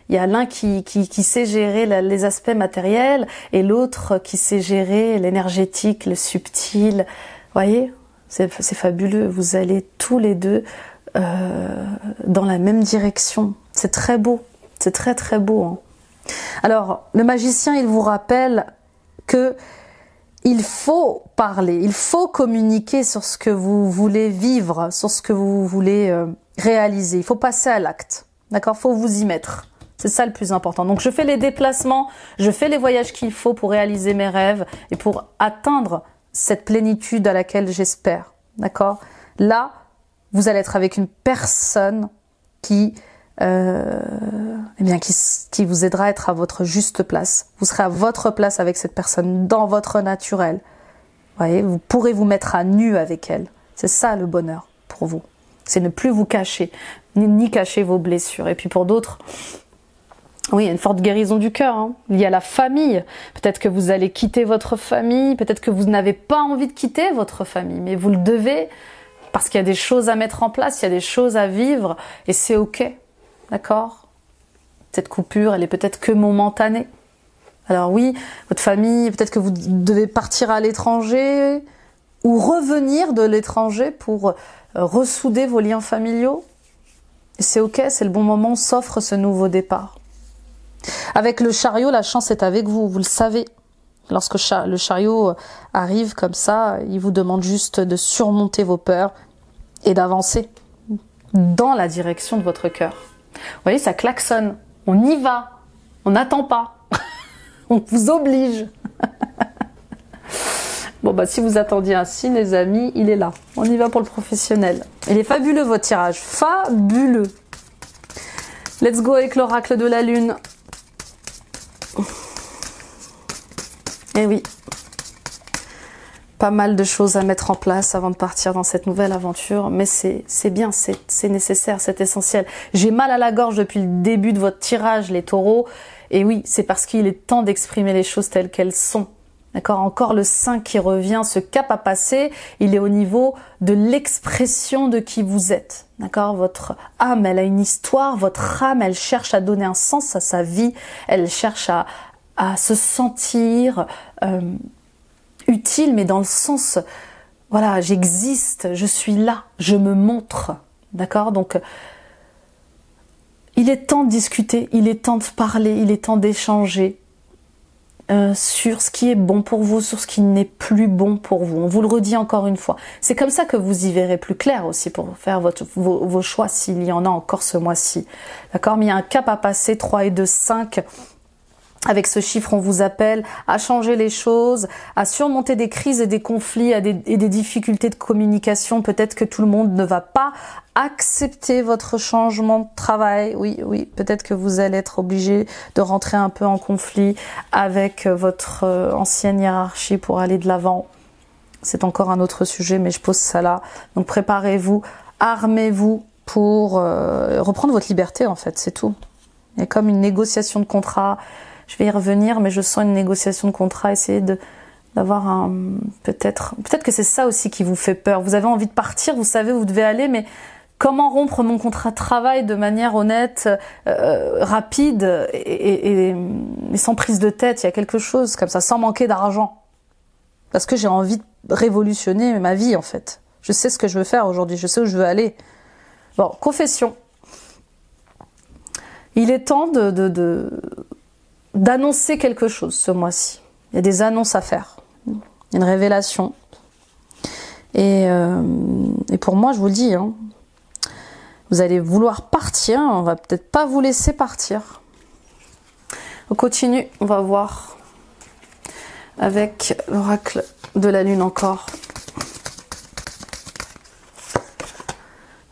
Il y a l'un qui sait gérer les aspects matériels et l'autre qui sait gérer l'énergétique, le subtil. Vous voyez, c'est fabuleux. Vous allez tous les deux dans la même direction. C'est très beau. C'est très très beau. Hein. Alors, le magicien, il vous rappelle que il faut parler, il faut communiquer sur ce que vous voulez vivre, sur ce que vous voulez réaliser. Il faut passer à l'acte, d'accord? Il faut vous y mettre. C'est ça le plus important. Donc, je fais les déplacements, je fais les voyages qu'il faut pour réaliser mes rêves et pour atteindre cette plénitude à laquelle j'espère, d'accord? Là, vous allez être avec une personne qui vous aidera à être à votre juste place. Vous serez à votre place avec cette personne, dans votre naturel. Vous voyez, vous pourrez vous mettre à nu avec elle. C'est ça le bonheur pour vous. C'est ne plus vous cacher, ni cacher vos blessures. Et puis pour d'autres, oui, il y a une forte guérison du cœur. Hein. Il y a la famille. Peut-être que vous allez quitter votre famille. Peut-être que vous n'avez pas envie de quitter votre famille. Mais vous le devez parce qu'il y a des choses à mettre en place. Il y a des choses à vivre. Et c'est OK. D'accord? Cette coupure, elle est peut-être que momentanée. Alors oui, votre famille, peut-être que vous devez partir à l'étranger ou revenir de l'étranger pour ressouder vos liens familiaux. Et c'est OK, c'est le bon moment, s'offre ce nouveau départ. Avec le chariot, la chance est avec vous, vous le savez. Lorsque le chariot arrive comme ça, il vous demande juste de surmonter vos peurs et d'avancer dans la direction de votre cœur. Vous voyez, ça klaxonne. On y va. On n'attend pas. On vous oblige. Bon, bah, si vous attendiez un signe, les amis, il est là. On y va pour le professionnel. Il est fabuleux, votre tirage. Fabuleux. Let's go avec l'oracle de la lune. Eh oui. Pas mal de choses à mettre en place avant de partir dans cette nouvelle aventure. Mais c'est bien, c'est nécessaire, c'est essentiel. J'ai mal à la gorge depuis le début de votre tirage, les taureaux. Et oui, c'est parce qu'il est temps d'exprimer les choses telles qu'elles sont. D'accord, encore le 5 qui revient, ce cap à passer, il est au niveau de l'expression de qui vous êtes. D'accord, votre âme, elle a une histoire, votre âme, elle cherche à donner un sens à sa vie, elle cherche à se sentir utile, mais dans le sens, voilà, j'existe, je suis là, je me montre. D'accord, donc il est temps de discuter, il est temps de parler, il est temps d'échanger. Sur ce qui est bon pour vous, sur ce qui n'est plus bon pour vous. On vous le redit encore une fois. C'est comme ça que vous y verrez plus clair aussi pour faire vos choix s'il y en a encore ce mois-ci. D'accord? Mais il y a un cap à passer, 3 et 2, 5. Avec ce chiffre, on vous appelle à changer les choses, à surmonter des crises et des conflits et des difficultés de communication. Peut-être que tout le monde ne va pas accepter votre changement de travail. Oui, oui, peut-être que vous allez être obligé de rentrer un peu en conflit avec votre ancienne hiérarchie pour aller de l'avant. C'est encore un autre sujet, mais je pose ça là. Donc préparez-vous, armez-vous pour reprendre votre liberté, en fait, c'est tout. Il y a comme une négociation de contrat. Je vais y revenir, mais je sens une négociation de contrat, essayer d'avoir un... Peut-être que c'est ça aussi qui vous fait peur. Vous avez envie de partir, vous savez où vous devez aller, mais comment rompre mon contrat de travail de manière honnête, rapide et sans prise de tête? Il y a quelque chose comme ça, sans manquer d'argent. Parce que j'ai envie de révolutionner ma vie, en fait. Je sais ce que je veux faire aujourd'hui, je sais où je veux aller. Bon, confession. Il est temps d'annoncer quelque chose ce mois-ci. Il y a des annonces à faire. Il y a une révélation. Et pour moi, je vous le dis, hein, vous allez vouloir partir, on va peut-être pas vous laisser partir. On continue, on va voir avec l'oracle de la lune encore.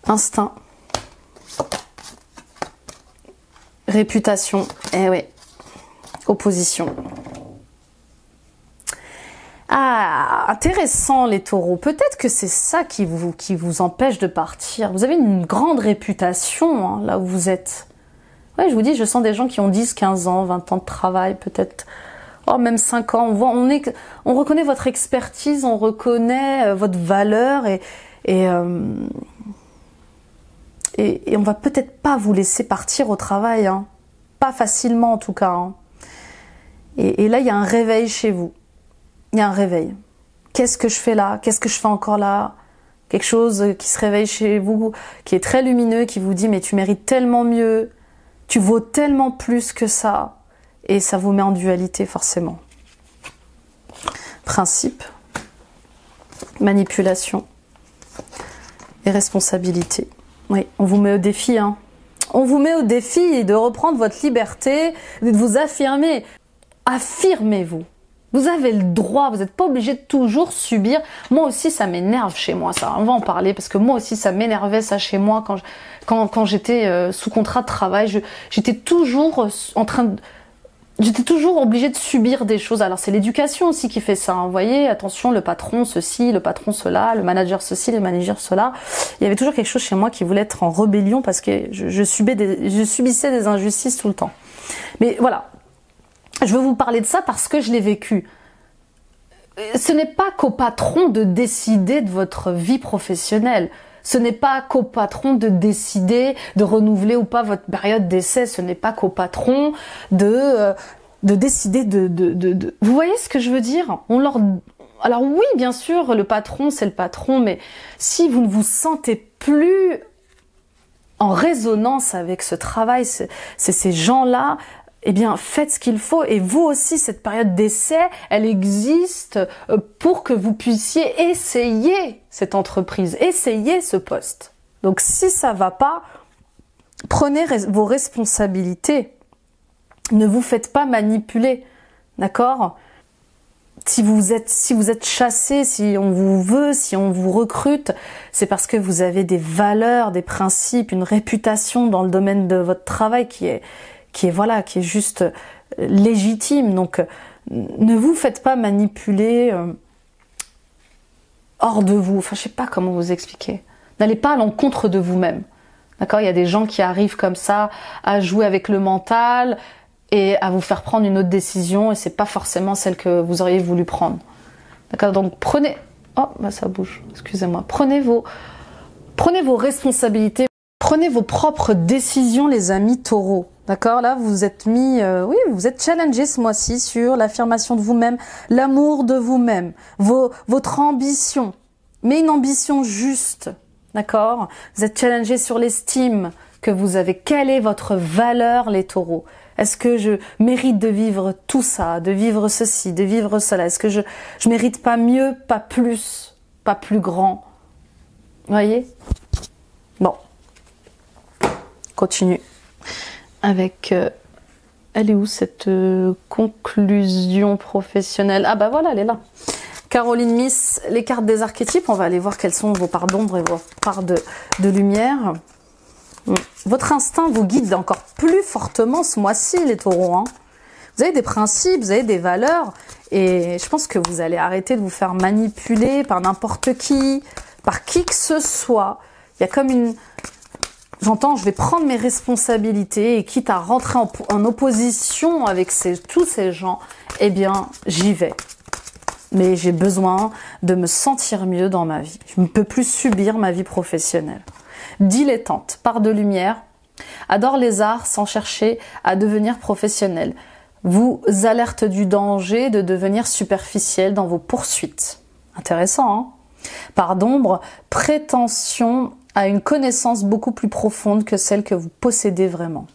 Instinct. Réputation. Eh oui. Opposition. Ah, intéressant les taureaux. Peut-être que c'est ça qui vous empêche de partir. Vous avez une grande réputation hein, là où vous êtes. Ouais, je vous dis, je sens des gens qui ont 10, 15 ans, 20 ans de travail, peut-être même 5 ans. On reconnaît votre expertise, on reconnaît votre valeur et on va peut-être pas vous laisser partir au travail. Hein. Pas facilement en tout cas. Hein. Et là, il y a un réveil chez vous. Il y a un réveil. Qu'est-ce que je fais là? Qu'est-ce que je fais encore là? Quelque chose qui se réveille chez vous, qui est très lumineux, qui vous dit mais tu mérites tellement mieux, tu vaux tellement plus que ça. Et ça vous met en dualité forcément. Principe, manipulation et responsabilité. Oui, on vous met au défi. Hein. On vous met au défi de reprendre votre liberté, de vous affirmer. Affirmez-vous. Vous avez le droit, vous n'êtes pas obligé de toujours subir. Moi aussi, ça m'énerve chez moi, ça. On va en parler, parce que moi aussi, ça m'énervait, ça, chez moi, quand j'étais sous contrat de travail. J'étais toujours en train j'étais toujours obligée de subir des choses. Alors c'est l'éducation aussi qui fait ça, hein. Vous voyez, attention, le patron ceci, le patron cela, le manager ceci, le manager cela. Il y avait toujours quelque chose chez moi qui voulait être en rébellion parce que je subissais des injustices tout le temps. Mais voilà, je veux vous parler de ça parce que je l'ai vécu. Ce n'est pas qu'au patron de décider de votre vie professionnelle. Ce n'est pas qu'au patron de décider de renouveler ou pas votre période d'essai. Ce n'est pas qu'au patron de décider de... Vous voyez ce que je veux dire? Alors oui, bien sûr, le patron, c'est le patron, mais si vous ne vous sentez plus en résonance avec ce travail, c'est ces gens-là, eh bien, faites ce qu'il faut. Et vous aussi, cette période d'essai, elle existe pour que vous puissiez essayer cette entreprise, essayer ce poste. Donc, si ça va pas, prenez vos responsabilités. Ne vous faites pas manipuler, d'accord? Si vous êtes chassé, si on vous veut, si on vous recrute, c'est parce que vous avez des valeurs, des principes, une réputation dans le domaine de votre travail qui est juste légitime. Donc, ne vous faites pas manipuler hors de vous. Enfin, je sais pas comment vous expliquer. N'allez pas à l'encontre de vous-même. D'accord? Il y a des gens qui arrivent comme ça à jouer avec le mental et à vous faire prendre une autre décision et c'est pas forcément celle que vous auriez voulu prendre. D'accord? Donc, prenez... Oh, bah ça bouge. Excusez-moi. Prenez vos responsabilités. Prenez vos propres décisions, les amis taureaux. D'accord? Là, vous êtes vous êtes challengé ce mois-ci sur l'affirmation de vous-même, l'amour de vous-même, votre ambition. Mais une ambition juste. D'accord? Vous êtes challengé sur l'estime que vous avez. Quelle est votre valeur, les taureaux? Est-ce que je mérite de vivre tout ça, de vivre ceci, de vivre cela? Est-ce que je mérite pas mieux, pas plus, pas plus grand? Vous voyez? Bon. Continue avec... elle est où cette conclusion professionnelle? Ah bah voilà, elle est là. Caroline Miss, les cartes des archétypes. On va aller voir quelles sont vos parts d'ombre et vos parts de lumière. Votre instinct vous guide encore plus fortement ce mois-ci, les taureaux, hein. Vous avez des principes, vous avez des valeurs. Et je pense que vous allez arrêter de vous faire manipuler par n'importe qui, par qui que ce soit. Il y a comme une... J'entends, je vais prendre mes responsabilités et quitte à rentrer en opposition avec tous ces gens, eh bien, j'y vais. Mais j'ai besoin de me sentir mieux dans ma vie. Je ne peux plus subir ma vie professionnelle. Dilettante, part de lumière, adore les arts sans chercher à devenir professionnel. Vous alerte du danger de devenir superficiel dans vos poursuites. Intéressant, hein? Part d'ombre, prétention à une connaissance beaucoup plus profonde que celle que vous possédez vraiment.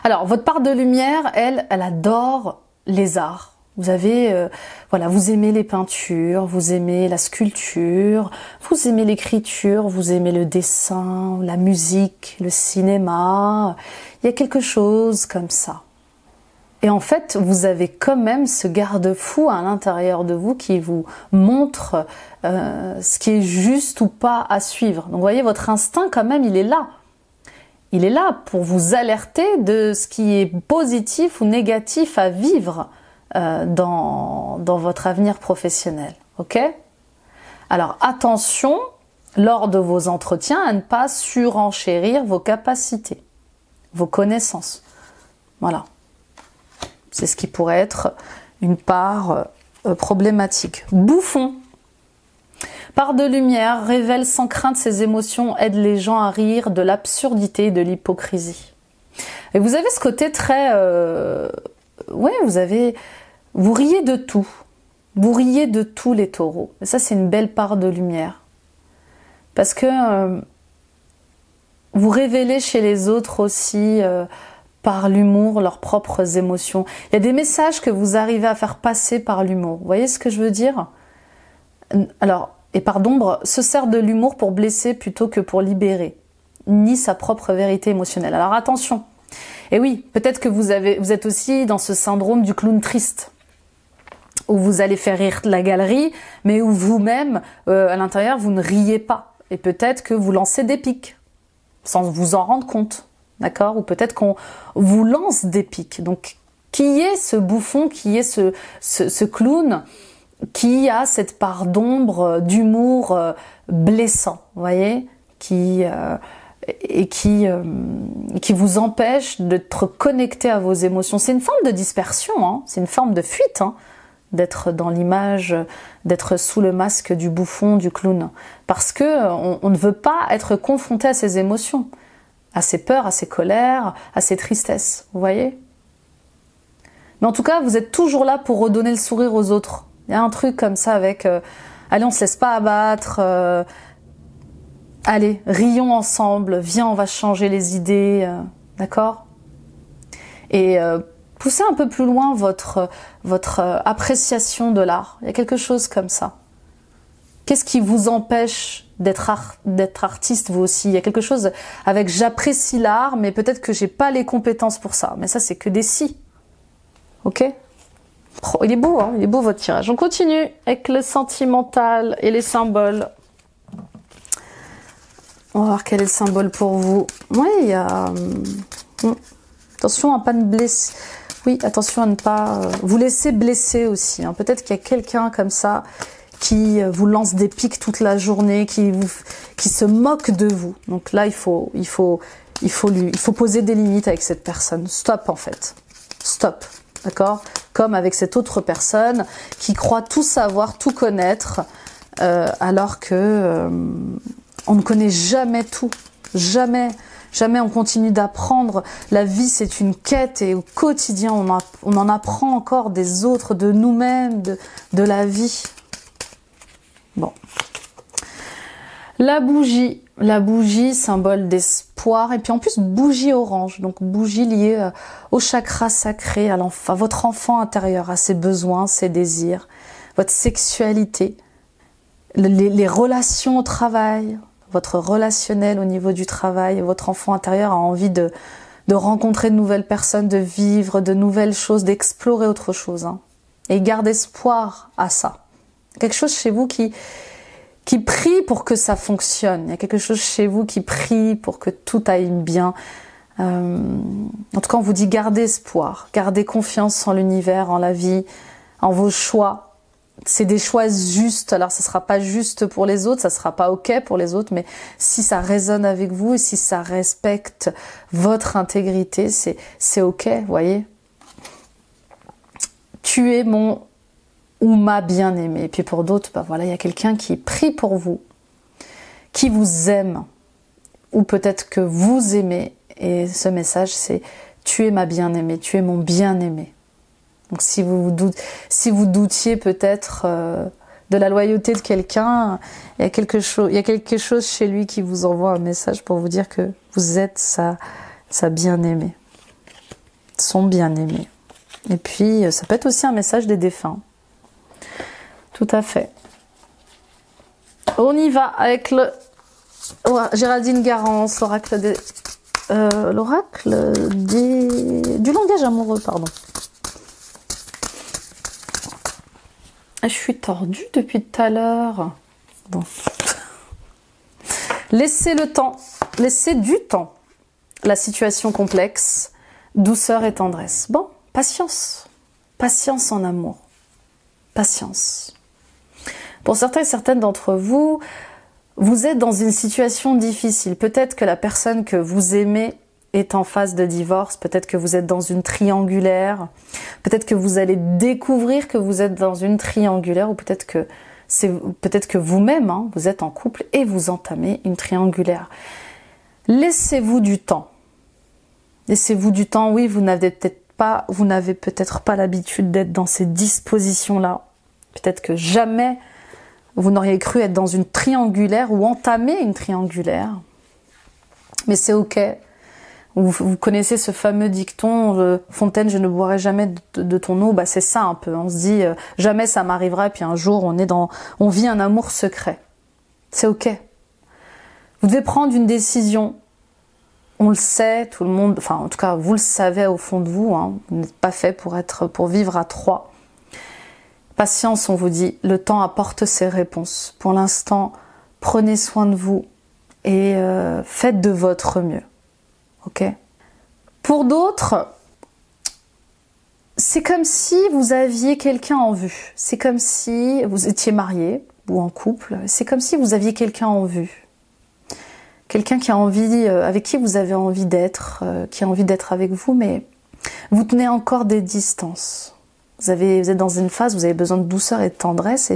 Alors, votre part de lumière, elle adore les arts. Vous avez, vous aimez les peintures, vous aimez la sculpture, vous aimez l'écriture, vous aimez le dessin, la musique, le cinéma. Il y a quelque chose comme ça. Et en fait, vous avez quand même ce garde-fou à l'intérieur de vous qui vous montre ce qui est juste ou pas à suivre. Donc, vous voyez, votre instinct, quand même, il est là. Il est là pour vous alerter de ce qui est positif ou négatif à vivre dans votre avenir professionnel. Ok? Alors, attention, lors de vos entretiens, à ne pas surenchérir vos capacités, vos connaissances. Voilà. C'est ce qui pourrait être une part problématique. Bouffon. Part de lumière, révèle sans crainte ses émotions, aide les gens à rire de l'absurdité et de l'hypocrisie. Et vous avez ce côté très... vous riez de tout. Vous riez de tous les taureaux. Et ça, c'est une belle part de lumière. Parce que vous révélez chez les autres aussi... par l'humour, leurs propres émotions. Il y a des messages que vous arrivez à faire passer par l'humour. Vous voyez ce que je veux dire? Alors, et part d'ombre, se sert de l'humour pour blesser plutôt que pour libérer. Nie sa propre vérité émotionnelle. Alors attention. Et oui, peut-être que vous êtes aussi dans ce syndrome du clown triste, où vous allez faire rire la galerie, mais où vous-même, à l'intérieur, vous ne riez pas. Et peut-être que vous lancez des pics, sans vous en rendre compte. d'accord? Ou peut-être qu'on vous lance des pics. Donc, qui est ce bouffon, qui est ce clown qui a cette part d'ombre, d'humour blessant, vous voyez? Qui vous empêche d'être connecté à vos émotions. C'est une forme de dispersion, hein, c'est une forme de fuite, hein, d'être dans l'image, d'être sous le masque du bouffon, du clown. Parce que on ne veut pas être confronté à ses émotions, à ses peurs, à ses colères, à ses tristesses, vous voyez? Mais en tout cas, vous êtes toujours là pour redonner le sourire aux autres. Il y a un truc comme ça avec allez, on se laisse pas abattre, allez, rions ensemble, viens, on va changer les idées, d'accord? Et poussez un peu plus loin votre appréciation de l'art. Il y a quelque chose comme ça. Qu'est-ce qui vous empêche d'être artiste, vous aussi? Il y a quelque chose avec j'apprécie l'art, mais peut-être que j'ai pas les compétences pour ça. Mais ça, c'est que des si. Ok? Oh, il est beau, hein, il est beau votre tirage. On continue avec le sentimental et les symboles. On va voir quel est le symbole pour vous. Oui, il y a... Attention à pas ne blesser. Oui, attention à ne pas vous laisser blesser aussi. Hein. Peut-être qu'il y a quelqu'un comme ça qui vous lance des pics toute la journée, qui se moque de vous. Donc là, il faut poser des limites avec cette personne. Stop en fait. Stop. D'accord? Comme avec cette autre personne qui croit tout savoir, tout connaître, alors que on ne connaît jamais tout. Jamais. Jamais on continue d'apprendre. La vie, c'est une quête et au quotidien, on en apprend encore des autres, de nous-mêmes, de la vie. Bon. La bougie, symbole d'espoir. Et puis en plus, bougie orange. Donc bougie liée au chakra sacré, à votre enfant intérieur, à ses besoins, ses désirs, votre sexualité, les relations au travail, votre relationnel au niveau du travail. Votre enfant intérieur a envie de rencontrer de nouvelles personnes, de vivre de nouvelles choses, d'explorer autre chose. Hein. Et garde espoir à ça. Quelque chose chez vous qui prie pour que ça fonctionne. Il y a quelque chose chez vous qui prie pour que tout aille bien. En tout cas, on vous dit gardez espoir, gardez confiance en l'univers, en la vie, en vos choix. C'est des choix justes. Alors, ça sera pas juste pour les autres, ça sera pas ok pour les autres, mais si ça résonne avec vous et si ça respecte votre intégrité, c'est ok, vous voyez. Tu es mon ou ma bien-aimée. Et puis pour d'autres, bah voilà, il y a quelqu'un qui prie pour vous, qui vous aime, ou peut-être que vous aimez. Et ce message, c'est tu es ma bien-aimée, tu es mon bien-aimé. Donc si vous doutiez peut-être de la loyauté de quelqu'un, il y a quelque chose chez lui qui vous envoie un message pour vous dire que vous êtes sa bien-aimée, son bien-aimé. Et puis ça peut être aussi un message des défunts. Tout à fait. On y va avec le Géraldine Garance, l'oracle du langage amoureux, pardon. Je suis tordue depuis tout à l'heure. Bon. Laissez le temps, laissez du temps. La situation complexe, douceur et tendresse. Bon, patience. Patience en amour. Patience. Pour certains et certaines d'entre vous, vous êtes dans une situation difficile. Peut-être que la personne que vous aimez est en phase de divorce, peut-être que vous êtes dans une triangulaire, peut-être que vous allez découvrir que vous êtes dans une triangulaire, ou peut-être que vous-même, hein, vous êtes en couple et vous entamez une triangulaire. Laissez-vous du temps. Laissez-vous du temps. Oui, vous n'avez peut-être pas l'habitude d'être dans ces dispositions-là. Peut-être que jamais vous n'auriez cru être dans une triangulaire ou entamer une triangulaire. Mais c'est ok. Vous connaissez ce fameux dicton Fontaine, je ne boirai jamais de ton eau. Bah, c'est ça un peu. On se dit jamais ça m'arrivera, et puis un jour on vit un amour secret. C'est ok. Vous devez prendre une décision. On le sait, tout le monde, enfin en tout cas vous le savez au fond de vous. Hein, vous n'êtes pas fait pour vivre à trois. Patience, on vous dit. Le temps apporte ses réponses. Pour l'instant, prenez soin de vous et faites de votre mieux. Ok, Pour d'autres, c'est comme si vous aviez quelqu'un en vue. C'est comme si vous étiez marié ou en couple. C'est comme si vous aviez quelqu'un en vue. Quelqu'un qui a envie, avec qui vous avez envie d'être, qui a envie d'être avec vous, mais vous tenez encore des distances. Vous êtes dans une phase où vous avez besoin de douceur et de tendresse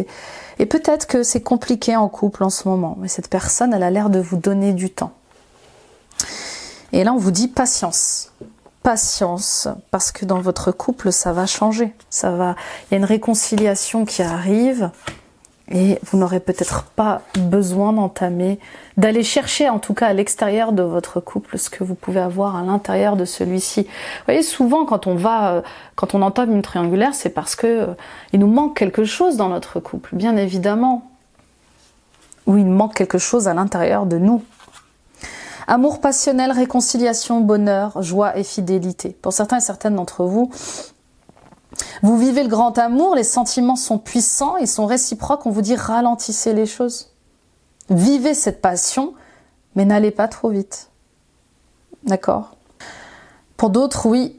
et peut-être que c'est compliqué en couple en ce moment. Mais cette personne, elle a l'air de vous donner du temps. Et là, on vous dit patience. Patience, parce que dans votre couple, ça va changer. Il y a une réconciliation qui arrive et vous n'aurez peut-être pas besoin d'aller chercher, en tout cas à l'extérieur de votre couple, ce que vous pouvez avoir à l'intérieur de celui-ci. Vous voyez, souvent, quand on entame une triangulaire, c'est parce que il nous manque quelque chose dans notre couple, bien évidemment. Ou il manque quelque chose à l'intérieur de nous. Amour passionnel, réconciliation, bonheur, joie et fidélité. Pour certains et certaines d'entre vous, vous vivez le grand amour, les sentiments sont puissants, ils sont réciproques, on vous dit ralentissez les choses. Vivez cette passion, mais n'allez pas trop vite. D'accord? Pour d'autres, oui,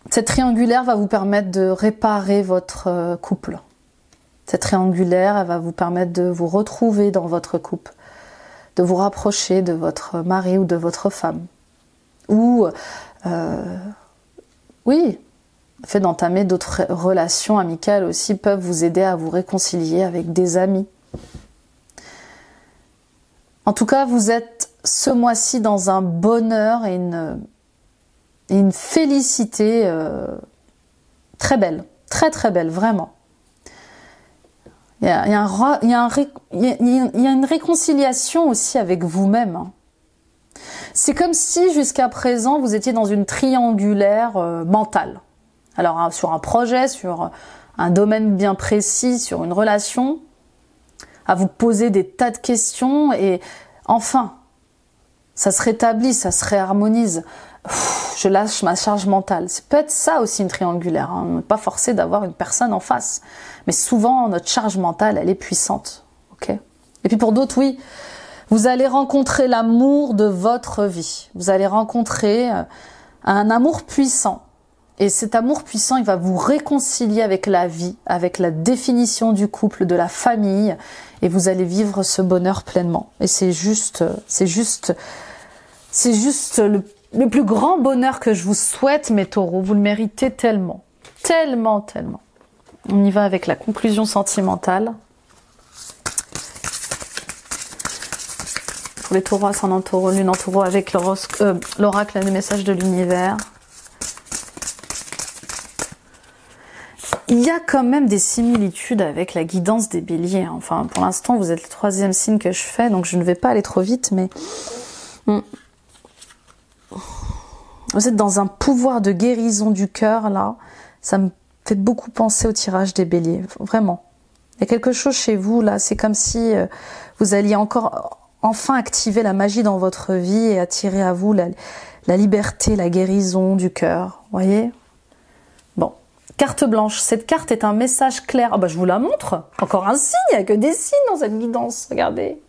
cette triangulaire va vous permettre de réparer votre couple. Cette triangulaire, elle va vous permettre de vous retrouver dans votre couple, de vous rapprocher de votre mari ou de votre femme. Ou, oui, le fait d'entamer d'autres relations amicales aussi peuvent vous aider à vous réconcilier avec des amis. En tout cas, vous êtes ce mois-ci dans un bonheur et une félicité très belle, très très belle, vraiment. Il y a une réconciliation aussi avec vous-même. C'est comme si jusqu'à présent vous étiez dans une triangulaire mentale. Alors sur un projet, sur un domaine bien précis, sur une relation, à vous poser des tas de questions et enfin, ça se rétablit, ça se réharmonise. Je lâche ma charge mentale. C'est peut-être ça aussi une triangulaire. On n'est pas forcé d'avoir une personne en face. Mais souvent, notre charge mentale, elle est puissante. Okay ? Et puis pour d'autres, oui, vous allez rencontrer l'amour de votre vie. Vous allez rencontrer un amour puissant. Et cet amour puissant, il va vous réconcilier avec la vie, avec la définition du couple, de la famille. Et vous allez vivre ce bonheur pleinement. Et c'est juste le plus grand bonheur que je vous souhaite, mes taureaux. Vous le méritez tellement. Tellement, tellement. On y va avec la conclusion sentimentale. Pour les taureaux, ascendant taureau, lune en taureau, avec l'oracle des messages de l'univers. Il y a quand même des similitudes avec la guidance des béliers. Enfin, pour l'instant, vous êtes le 3e signe que je fais, donc je ne vais pas aller trop vite, mais... Vous êtes dans un pouvoir de guérison du cœur, là. Ça me fait beaucoup penser au tirage des béliers, vraiment. Il y a quelque chose chez vous, là. C'est comme si vous alliez enfin activer la magie dans votre vie et attirer à vous la liberté, la guérison du cœur. Vous voyez? Bon. Carte blanche. Cette carte est un message clair. Ah bah, je vous la montre. Encore un signe. Il n'y a que des signes dans cette guidance. Regardez.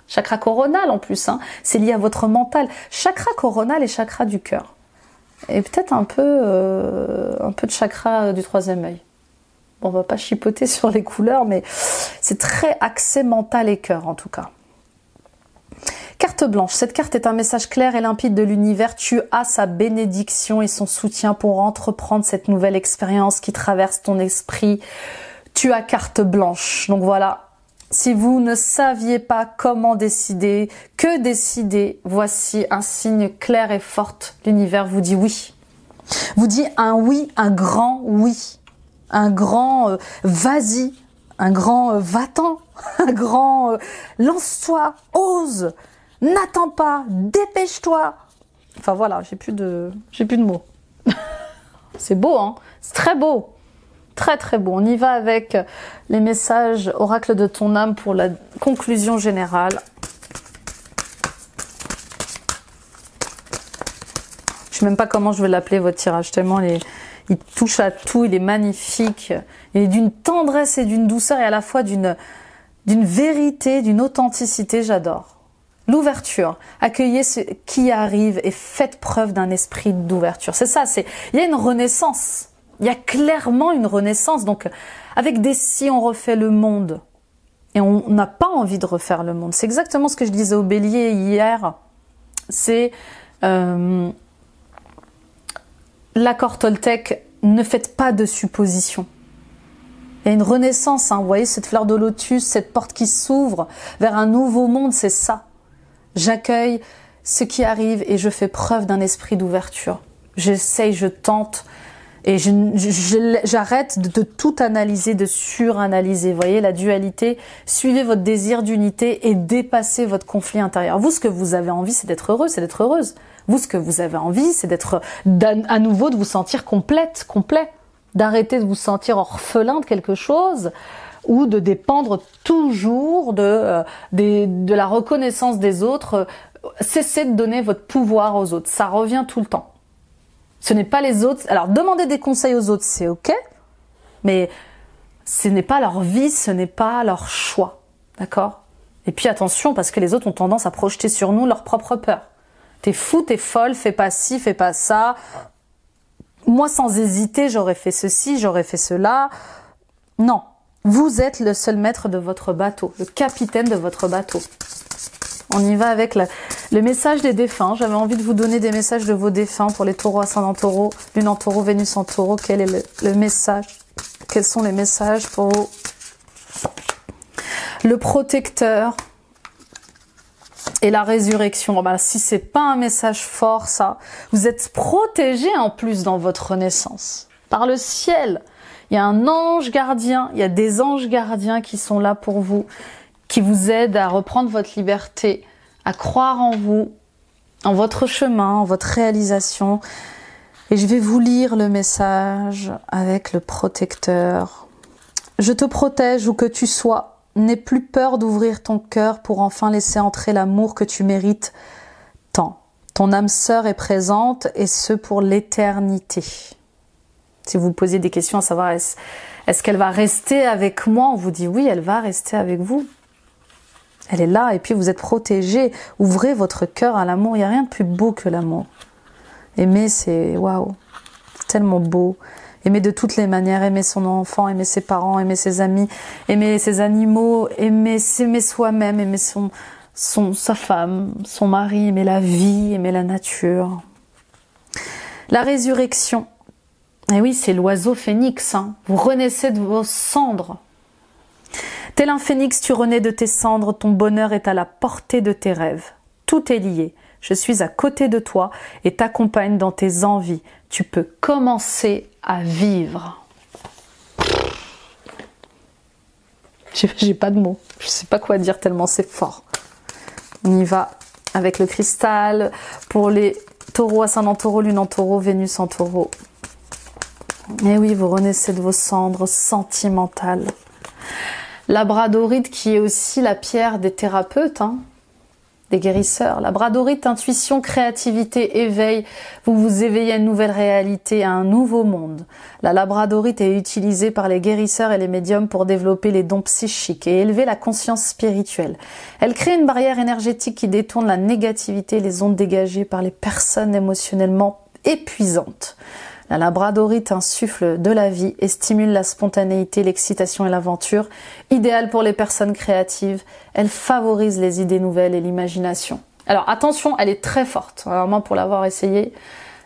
Chakra coronal en plus, hein. C'est lié à votre mental. Chakra coronal et chakra du cœur. Et peut-être un peu de chakra du 3e œil. Bon, on va pas chipoter sur les couleurs, mais c'est très axé mental et cœur en tout cas. Carte blanche. Cette carte est un message clair et limpide de l'univers. Tu as sa bénédiction et son soutien pour entreprendre cette nouvelle expérience qui traverse ton esprit. Tu as carte blanche. Donc voilà. Si vous ne saviez pas comment décider, que décider, voici un signe clair et fort. L'univers vous dit oui. Vous dit un oui, un grand oui. Un grand vas-y, un grand va-t'en, un grand lance-toi, ose, n'attends pas, dépêche-toi. Enfin voilà, j'ai plus de mots. C'est beau, hein? C'est très beau. Très très beau. On y va avec les messages oracle de ton âme pour la conclusion générale. Je sais même pas comment je vais l'appeler votre tirage, tellement il touche à tout, il est magnifique. Il est d'une tendresse et d'une douceur et à la fois d'une vérité, d'une authenticité, j'adore. l'ouverture. Accueillez ce qui arrive et faites preuve d'un esprit d'ouverture. C'est ça, il y a une renaissance. Il y a clairement une renaissance. Donc, avec des si, on refait le monde. Et on n'a pas envie de refaire le monde. C'est exactement ce que je disais au Bélier hier. C'est l'accord Toltec, ne faites pas de suppositions. Il y a une renaissance, hein. Vous voyez cette fleur de lotus, cette porte qui s'ouvre vers un nouveau monde, c'est ça. J'accueille ce qui arrive et je fais preuve d'un esprit d'ouverture. J'essaye, je tente et j'arrête de tout analyser, de suranalyser. Vous voyez la dualité, suivez votre désir d'unité et dépassez votre conflit intérieur. Vous, ce que vous avez envie, c'est d'être heureux, c'est d'être heureuse. Vous, ce que vous avez envie, c'est d'être à nouveau, de vous sentir complète, complet. D'arrêter de vous sentir orphelin de quelque chose ou de dépendre toujours de la reconnaissance des autres. Cessez de donner votre pouvoir aux autres. Ça revient tout le temps. Ce n'est pas les autres. Alors, demander des conseils aux autres, c'est ok, mais ce n'est pas leur vie, ce n'est pas leur choix. D'accord? Et puis attention, parce que les autres ont tendance à projeter sur nous leur propre peur. T'es fou, t'es folle, fais pas ci, fais pas ça. Moi, sans hésiter, j'aurais fait ceci, j'aurais fait cela. Non, vous êtes le seul maître de votre bateau, le capitaine de votre bateau. On y va avec le message des défunts. J'avais envie de vous donner des messages de vos défunts pour les taureaux ascendant taureau, lune en taureau, Vénus en taureau. Quel est le message? Quels sont les messages pour vous? Le protecteur et la résurrection. Ben, si c'est pas un message fort, ça, vous êtes protégé en plus dans votre renaissance. Par le ciel, il y a un ange gardien, il y a des anges gardiens qui sont là pour vous, qui vous aident à reprendre votre liberté, à croire en vous, en votre chemin, en votre réalisation. Et je vais vous lire le message avec le protecteur. Je te protège où que tu sois. N'aie plus peur d'ouvrir ton cœur pour enfin laisser entrer l'amour que tu mérites tant. Ton âme sœur est présente et ce pour l'éternité. Si vous vous posez des questions à savoir est-ce qu'elle va rester avec moi, on vous dit oui, elle va rester avec vous. Elle est là et puis vous êtes protégé. Ouvrez votre cœur à l'amour. Il n'y a rien de plus beau que l'amour. Aimer, c'est waouh, tellement beau. Aimer de toutes les manières, aimer son enfant, aimer ses parents, aimer ses amis, aimer ses animaux, s'aimer soi-même, aimer sa femme, son mari, aimer la vie, aimer la nature. La résurrection. Et oui, c'est l'oiseau phénix. Hein. Vous renaissez de vos cendres. Tel un phénix, tu renais de tes cendres, ton bonheur est à la portée de tes rêves. Tout est lié. Je suis à côté de toi et t'accompagne dans tes envies. Tu peux commencer à vivre. J'ai pas de mots. Je sais pas quoi dire tellement c'est fort. On y va avec le cristal pour les taureaux, ascendant taureau, lune en taureau, Vénus en taureau. Et oui, vous renaissez de vos cendres sentimentales. Labradorite qui est aussi la pierre des thérapeutes, hein, des guérisseurs. Labradorite, intuition, créativité, éveil. Vous vous éveillez à une nouvelle réalité, à un nouveau monde. La labradorite est utilisée par les guérisseurs et les médiums pour développer les dons psychiques et élever la conscience spirituelle. Elle crée une barrière énergétique qui détourne la négativité et les ondes dégagées par les personnes émotionnellement épuisantes. La labradorite insuffle de la vie et stimule la spontanéité, l'excitation et l'aventure. Idéale pour les personnes créatives, elle favorise les idées nouvelles et l'imagination. Alors attention, elle est très forte. Alors moi, pour l'avoir essayé,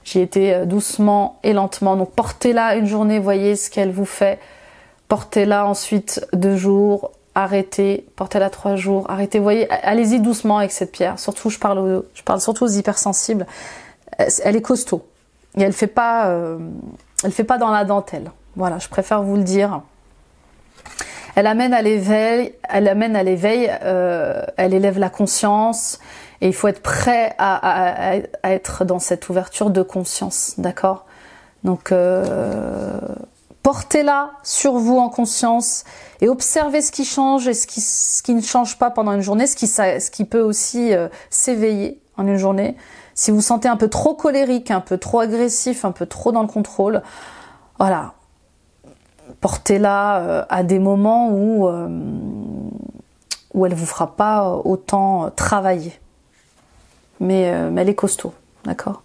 j'y étais doucement et lentement. Donc portez-la une journée, voyez ce qu'elle vous fait. Portez-la ensuite 2 jours, arrêtez. Portez-la 3 jours, arrêtez. Voyez, allez-y doucement avec cette pierre. Surtout, je parle surtout aux hypersensibles. Elle est costaud. Et elle fait pas dans la dentelle. Voilà, je préfère vous le dire. Elle amène à l'éveil, elle élève la conscience et il faut être prêt à être dans cette ouverture de conscience, d'accord? Donc portez-la sur vous en conscience et observez ce qui change et ce qui ne change pas pendant une journée, ce qui peut aussi s'éveiller en une journée. Si vous sentez un peu trop colérique, un peu trop agressif, un peu trop dans le contrôle, voilà, portez-la à des moments où elle vous fera pas autant travailler. mais elle est costaud, d'accord.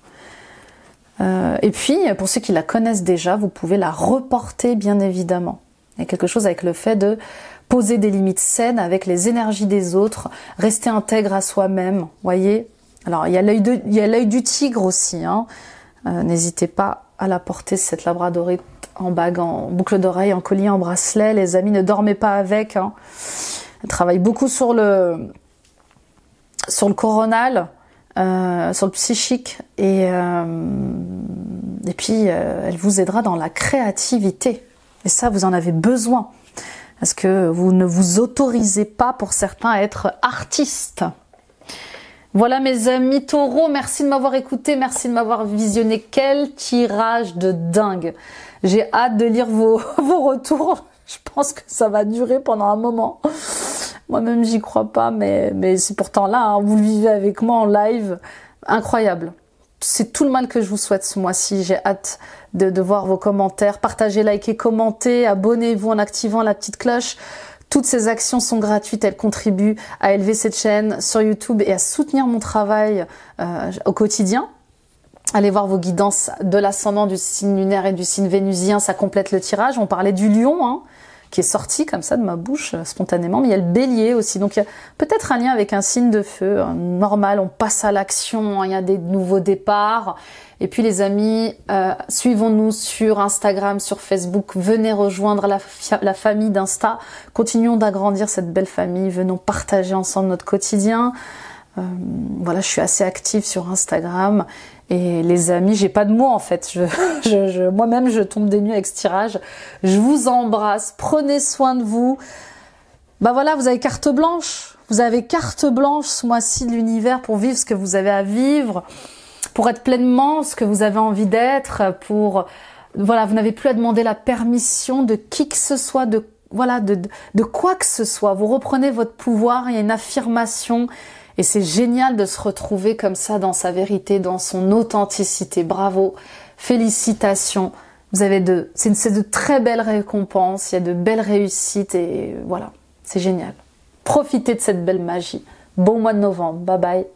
Et puis, pour ceux qui la connaissent déjà, vous pouvez la reporter, bien évidemment. Il y a quelque chose avec le fait de poser des limites saines avec les énergies des autres, rester intègre à soi-même, voyez. Alors, il y a l'œil du tigre aussi, hein. N'hésitez pas à la porter, cette labradorite, en bague, en boucle d'oreille, en collier, en bracelet. Les amis, ne dormez pas avec, hein. Elle travaille beaucoup sur le coronal, sur le psychique, et puis elle vous aidera dans la créativité. Et ça, vous en avez besoin. Parce que vous ne vous autorisez pas, pour certains, à être artiste. Voilà mes amis taureaux, merci de m'avoir écouté, merci de m'avoir visionné. Quel tirage de dingue. J'ai hâte de lire vos retours. Je pense que ça va durer pendant un moment. Moi-même, j'y crois pas, mais c'est pourtant là, hein, vous le vivez avec moi en live. Incroyable. C'est tout le mal que je vous souhaite ce mois-ci. J'ai hâte de voir vos commentaires. Partagez, likez, commentez, abonnez-vous en activant la petite cloche. Toutes ces actions sont gratuites, elles contribuent à élever cette chaîne sur YouTube et à soutenir mon travail au quotidien. Allez voir vos guidances de l'ascendant, du signe lunaire et du signe vénusien, ça complète le tirage. On parlait du lion, hein, qui est sorti comme ça de ma bouche spontanément, mais il y a le bélier aussi, donc il y a peut-être un lien avec un signe de feu, normal, on passe à l'action, il y a des nouveaux départs. Et puis les amis, suivons-nous sur Instagram, sur Facebook, venez rejoindre la famille d'Insta, continuons d'agrandir cette belle famille, venons partager ensemble notre quotidien. Voilà, je suis assez active sur Instagram. Et les amis, j'ai pas de mots en fait. Moi-même, je tombe des nues avec ce tirage. Je vous embrasse. Prenez soin de vous. Bah voilà, vous avez carte blanche. Vous avez carte blanche ce mois-ci de l'univers pour vivre ce que vous avez à vivre, pour être pleinement ce que vous avez envie d'être, voilà, vous n'avez plus à demander la permission de qui que ce soit, de quoi que ce soit. Vous reprenez votre pouvoir, il y a une affirmation. Et c'est génial de se retrouver comme ça dans sa vérité, dans son authenticité. Bravo, félicitations. C'est de très belles récompenses, il y a de belles réussites et voilà, c'est génial. Profitez de cette belle magie. Bon mois de novembre, bye bye.